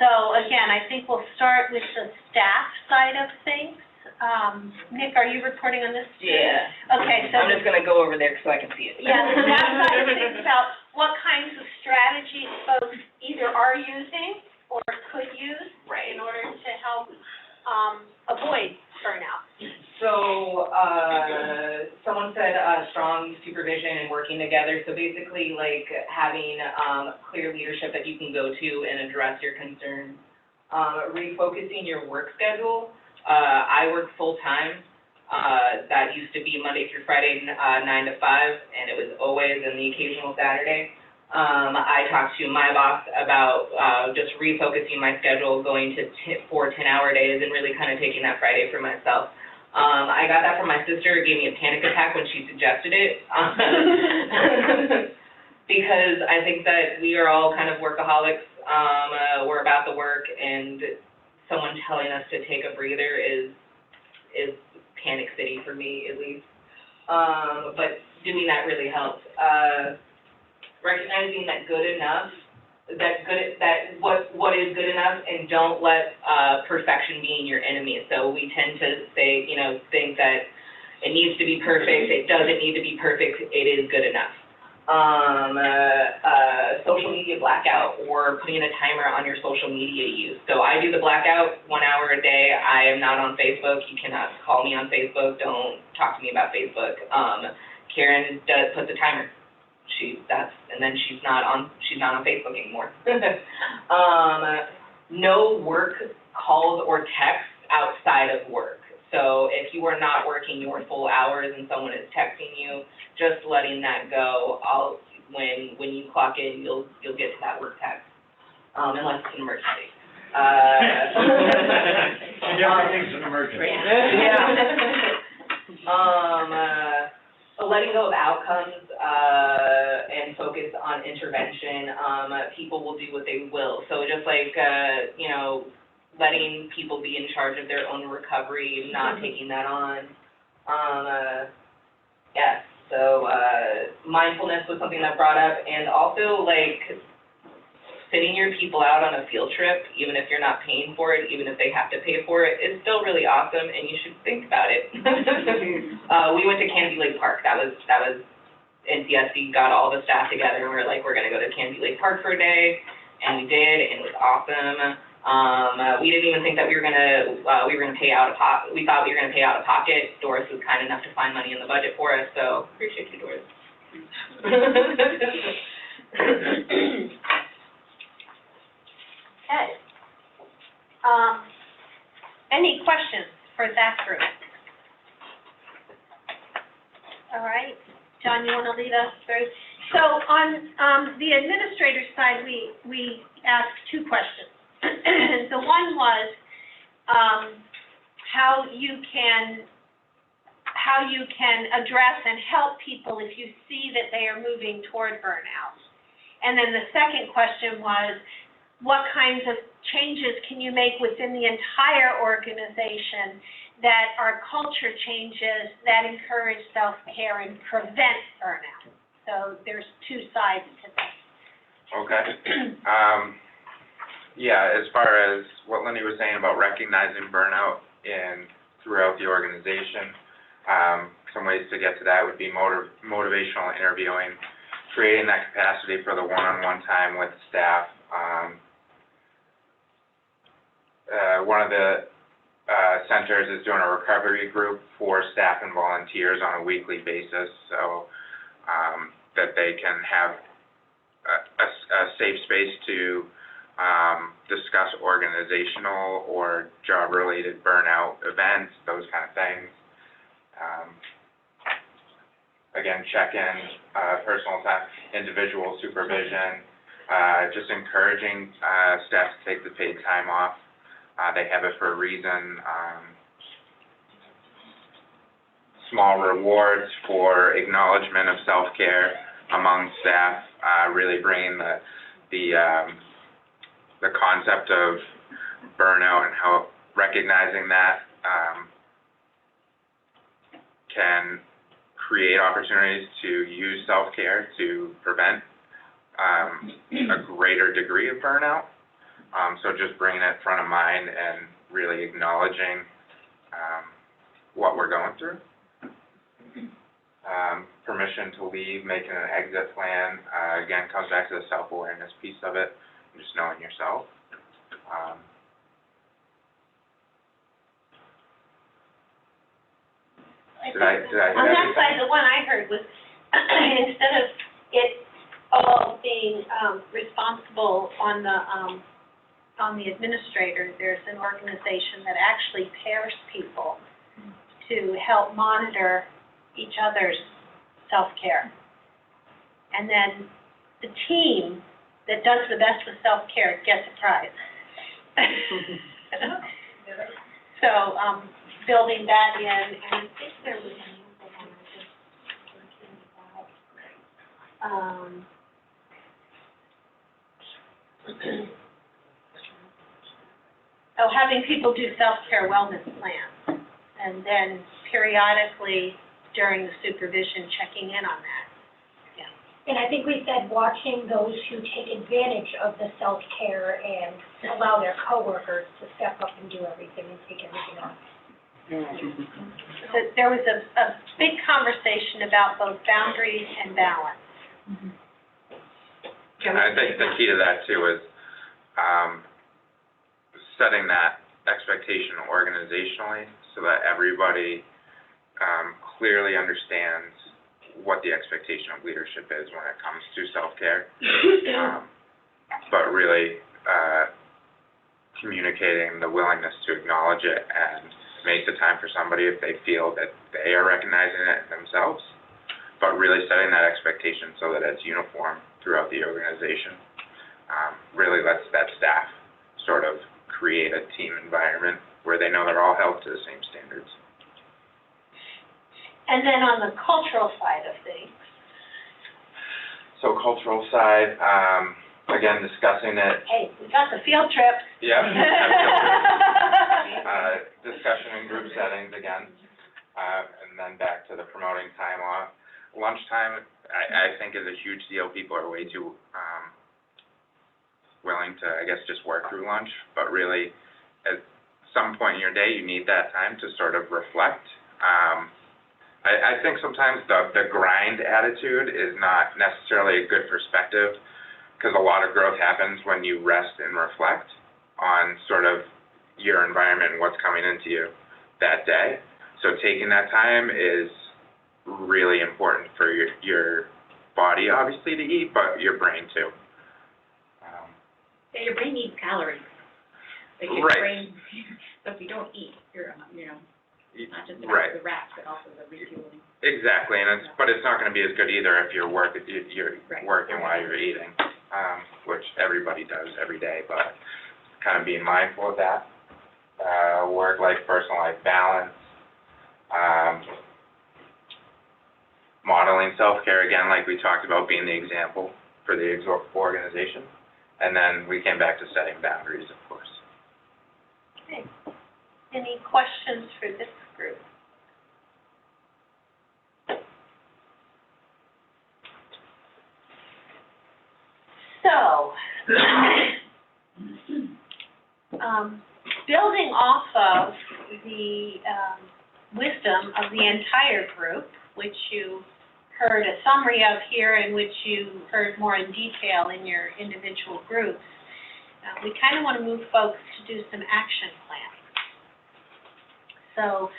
So again, I think we'll start with the staff side of things. Nick, are you reporting on this? Yeah. Okay, so. I'm just gonna go over there so I can see it. Yeah, that side of things about what kinds of strategies folks either are using or could use in order to help, avoid burnout. So, someone said, strong supervision and working together, so basically like having, clear leadership that you can go to and address your concerns. Refocusing your work schedule. I work full-time. That used to be Monday through Friday, 9 to 5, and it was always and the occasional Saturday. I talked to my boss about, just refocusing my schedule, going to 4 10-hour days and really kind of taking that Friday for myself. I got that from my sister. It gave me a panic attack when she suggested it. Because I think that we are all kind of workaholics. We're about the work, and someone telling us to take a breather is panic city for me, at least. But doing that really helps. Recognizing that good enough, what is good enough, and don't let perfection being your enemy. So we tend to say, think that it needs to be perfect. It doesn't need to be perfect. It is good enough. Social media blackout, or putting a timer on your social media use. So I do the blackout 1 hour a day. I am not on Facebook. You cannot call me on Facebook. Don't talk to me about Facebook. Karen puts a timer. And then she's not on Facebook anymore. No work calls or texts outside of work. So if you are not working your full hours and someone is texting you, just letting that go. When you clock in, you'll get to that work text, unless it's an emergency. Everything's an emergency. Yeah. Letting go of outcomes and focus on intervention. People will do what they will. So just like, letting people be in charge of their own recovery, not taking that on. So mindfulness was something that brought up, and also like sending your people out on a field trip, even if you're not paying for it, even if they have to pay for it, is still really awesome, and you should think about it. We went to Canby Lake Park. That was NCSC got all the staff together, and we were like, we're gonna go to Canby Lake Park for a day, and we did, and it was awesome. We didn't even think that we were gonna pay out of pocket. We thought we were gonna pay out of pocket. Doris was kind enough to find money in the budget for us, so appreciate you, Doris. Okay. Any questions for that group? All right, John, you want to lead us through? So on the administrator's side, we asked two questions. The one was how you can address and help people if you see that they are moving toward burnout. And then the second question was, what kinds of changes can you make within the entire organization that are culture changes that encourage self-care and prevent burnout? So there's two sides to this. Okay. Yeah, as far as what Lindy was saying about recognizing burnout throughout the organization, some ways to get to that would be motivational interviewing, creating that capacity for the one-on-one time with staff. One of the centers is doing a recovery group for staff and volunteers on a weekly basis, so that they can have a safe space to discuss organizational or job-related burnout events, those kind of things. Again, check-in, personal time, individual supervision, just encouraging staff to take the paid time off. They have it for a reason. Small rewards for acknowledgement of self-care among staff, really bringing the concept of burnout and how recognizing that can create opportunities to use self-care to prevent a greater degree of burnout. So just bringing it front of mind and really acknowledging what we're going through. Permission to leave, making an exit plan, again, comes back to the self-awareness piece of it, just knowing yourself. Did I hit On that everything? side, the one I heard was, instead of it all being, responsible on the administrator, there's an organization that actually pairs people to help monitor each other's self-care. And then the team that does the best with self-care gets a prize. So, building that in, and I think there was another one I just thinking about. Having people do self-care wellness plans, and then periodically during the supervision, checking in on that. And I think we said watching those who take advantage of the self-care and allow their coworkers to step up and do everything and take everything on. So there was a big conversation about both boundaries and balance. I think the key to that too is, setting that expectation organizationally so that everybody, clearly understands what the expectation of leadership is when it comes to self-care. But really, communicating the willingness to acknowledge it and make the time for somebody if they feel that they are recognizing it themselves, but really setting that expectation so that it's uniform throughout the organization. Really lets that staff sort of create a team environment where they know they're all held to the same standards. And then on the cultural side of things. So cultural side, again, discussing it. Hey, we got the field trip. Yep. Discussion in group settings again, and then back to the promoting time off. Lunchtime, I think, is a huge deal. People are way too willing to, I guess, just work through lunch, but really, at some point in your day, you need that time to sort of reflect. I think sometimes the grind attitude is not necessarily a good perspective, because a lot of growth happens when you rest and reflect on sort of your environment and what's coming into you that day. So taking that time is really important for your body, obviously, to eat, but your brain too. Yeah, your brain needs calories. Like your Right. brain, so if you don't eat, you're, not just Right. about the rest, but also the refueling. Exactly, and but it's not going to be as good either if you're Right. working while you're eating, which everybody does every day, but kind of being mindful of that. Work-life, personal life balance, modeling self-care, again, like we talked about, being the example for the organization, and then we came back to setting boundaries, of course. Okay. Any questions for this group? So, building off of the wisdom of the entire group, which you heard a summary of here and which you heard more in detail in your individual groups, we kind of want to move folks to do some action plans. So,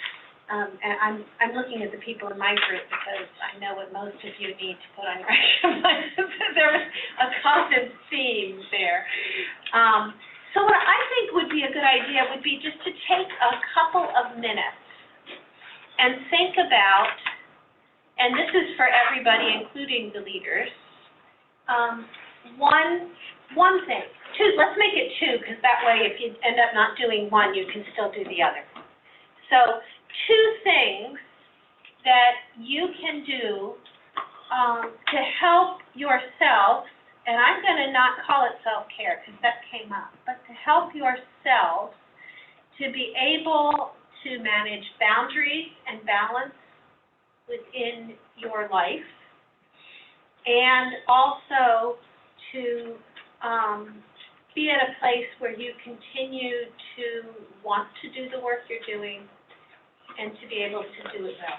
and I'm looking at the people in my group because I know what most of you need to put on your action plans. There was a common theme there. So what I think would be a good idea would be just to take a couple of minutes and think about, and this is for everybody, including the leaders, one thing. Two, let's make it two, because that way if you end up not doing one, you can still do the other. So, two things that you can do to help yourself, and I'm going to not call it self-care because that came up, but to help yourself to be able to manage boundaries and balance within your life, and also to be at a place where you continue to want to do the work you're doing and to be able to do it well.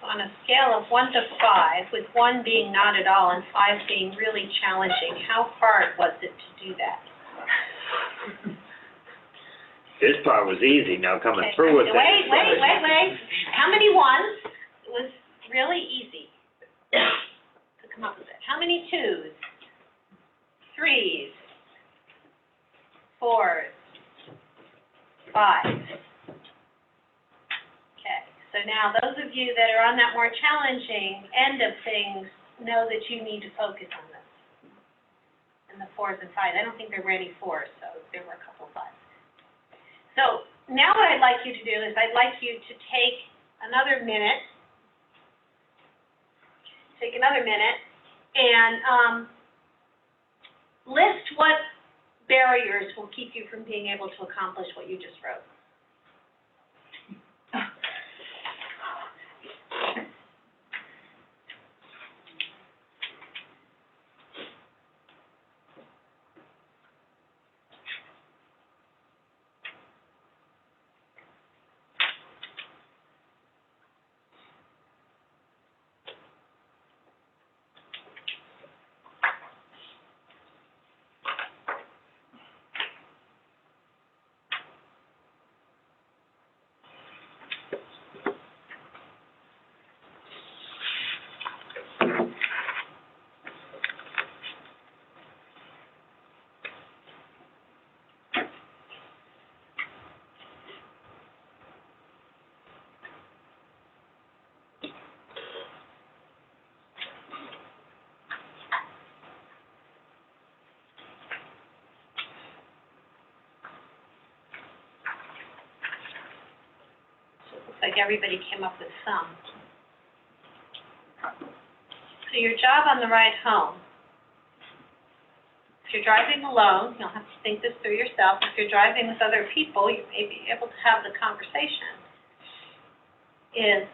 On a scale of 1 to 5, with 1 being not at all and 5 being really challenging, how hard was it to do that? This part was easy, now coming Okay, through with it. Wait. How many ones? It was really easy to come up with it. How many 2s? 3s? 4s? 5s? So now, those of you that are on that more challenging end of things know that you need to focus on this. And the 4s and 5s, I don't think there were any 4s, so there were a couple of 5s. So now what I'd like you to do is I'd like you to take another minute. And list what barriers will keep you from being able to accomplish what you just wrote. Like everybody came up with some. So your job on the ride home, if you're driving alone, you'll have to think this through yourself. If you're driving with other people, you may be able to have the conversation, is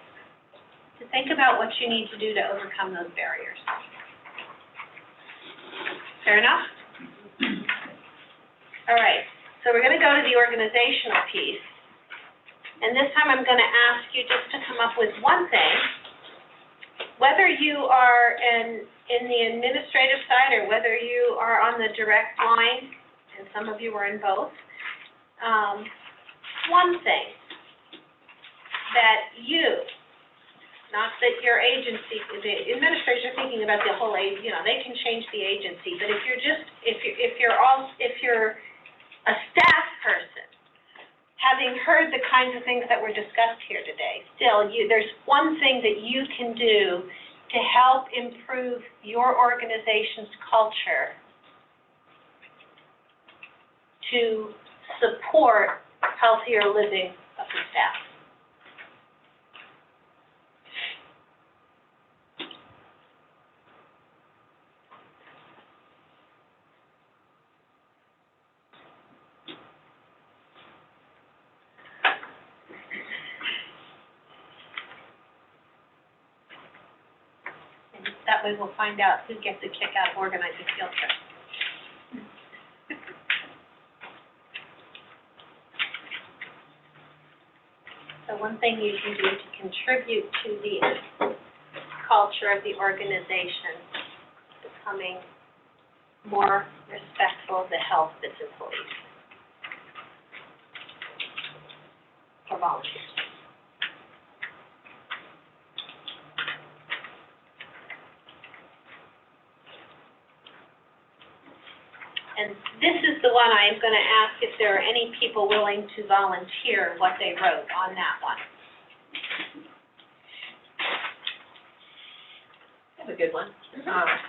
to think about what you need to do to overcome those barriers. Fair enough? All right, so we're going to go to the organizational piece. And this time I'm going to ask you just to come up with one thing, whether you are in the administrative side or whether you are on the direct line, and some of you are in both, one thing that you, not that your agency, the administrators are thinking about the whole, they can change the agency, but if you're a staff person, having heard the kinds of things that were discussed here today, still, there's one thing that you can do to help improve your organization's culture to support healthier living of the staff? And that way we'll find out who gets a kick out of organizing field trips. So one thing you can do to contribute to the culture of the organization, becoming more respectful of the health of its employees or volunteers. And this is the one I am going to ask if there are any people willing to volunteer what they wrote on that one. I have a good one.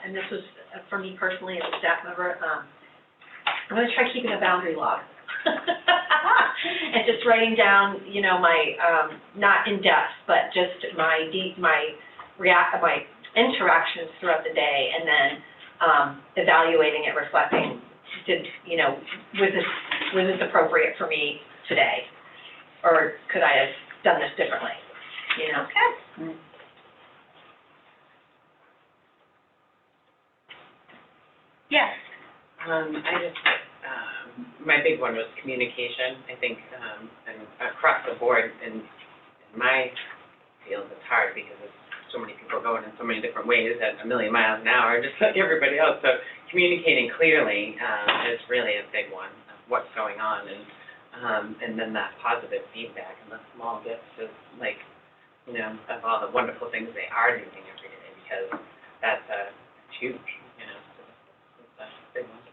And this was, for me personally, as a staff member, I'm going to try keeping a boundary log. And just writing down, you know, my, not in depth, but just my interactions throughout the day, and then evaluating it, reflecting, you know, was this appropriate for me today? Or could I have done this differently, you know? Okay. Yes. My big one was communication. I think, and across the board in my field, it's hard because it's so many people going in so many different ways at a million miles an hour, just like everybody else. So communicating clearly is really a big one of what's going on, and then that positive feedback and the small gifts of, like, you know, of all the wonderful things they are doing every day, because that's huge, you know, so it's a big one.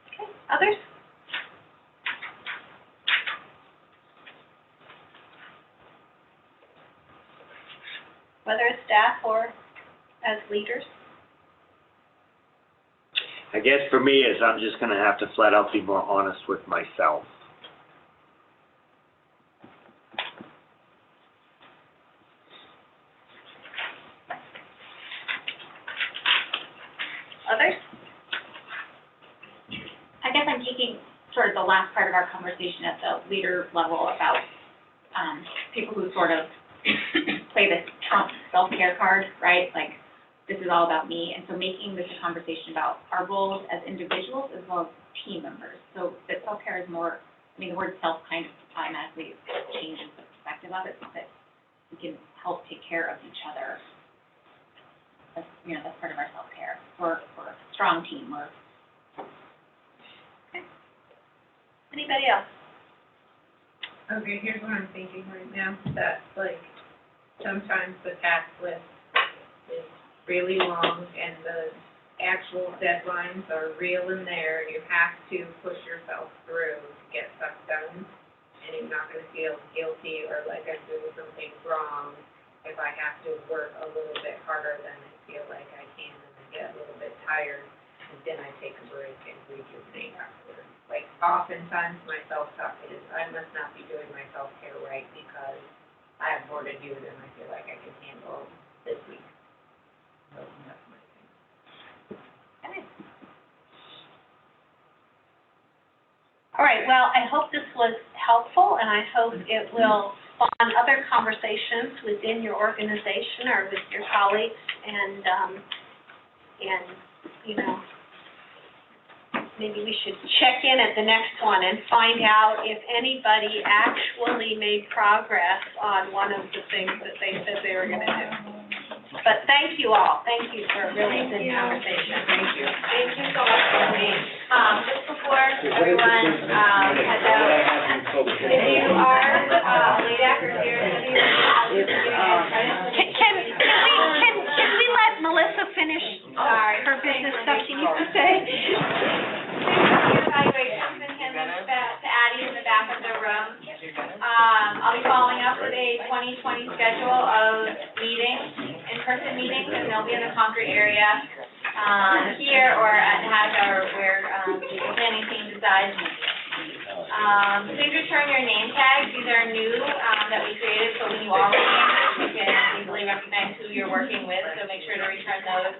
Okay, others? Whether as staff or as leaders? I guess for me is I'm just gonna have to flat out be more honest with myself. Others? I guess I'm taking sort of the last part of our conversation at the leader level about, people who sort of play this Trump self-care card, right? Like, this is all about me, and so making this a conversation about our roles as individuals as well as team members. So that self-care is more, I mean, the word self kind of automatically changes the perspective of it, so that we can help take care of each other. That's, you know, that's part of our self-care. We're a strong team, Okay. Anybody else? Okay, here's what I'm thinking right now, that, like, sometimes the task list is really long and the actual deadlines are real in there, and you have to push yourself through to get stuff done, and you're not gonna feel guilty or like I'm doing something wrong if I have to work a little bit harder than I feel like I can, and I get a little bit tired, and then I take a break and rejuvenate afterwards. Like, oftentimes my self-talk is, I must not be doing my self-care right because I have more to do than I feel like I can handle this week. So that's my thing. Okay. All right, well, I hope this was helpful, and I hope it will spawn other conversations within your organization or with your colleagues, and you know, maybe we should check in at the next one and find out if anybody actually made progress on one of the things that they said they were going to do. But thank you all. Thank you for a really good conversation. Thank you. Thank you so much for me. just before everyone, heads out, if you are, LADAC or here, Can we let Melissa finish her business stuff she needs to say? Evaluation's been handed to Addie in the back of the room. I'll be following up with a 2020 schedule of meetings, in-person meetings, and they'll be in the Concord area, here or at HAC or where, the planning team decides. Please return your name tags. These are new, that we created, so when you are working, you can easily recognize who you're working with, so make sure to return those.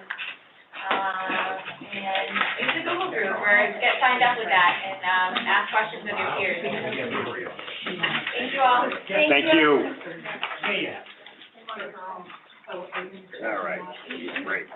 And use the Google group or get signed up with that and, ask questions of your peers. Thank you all. Thank you. All right, great.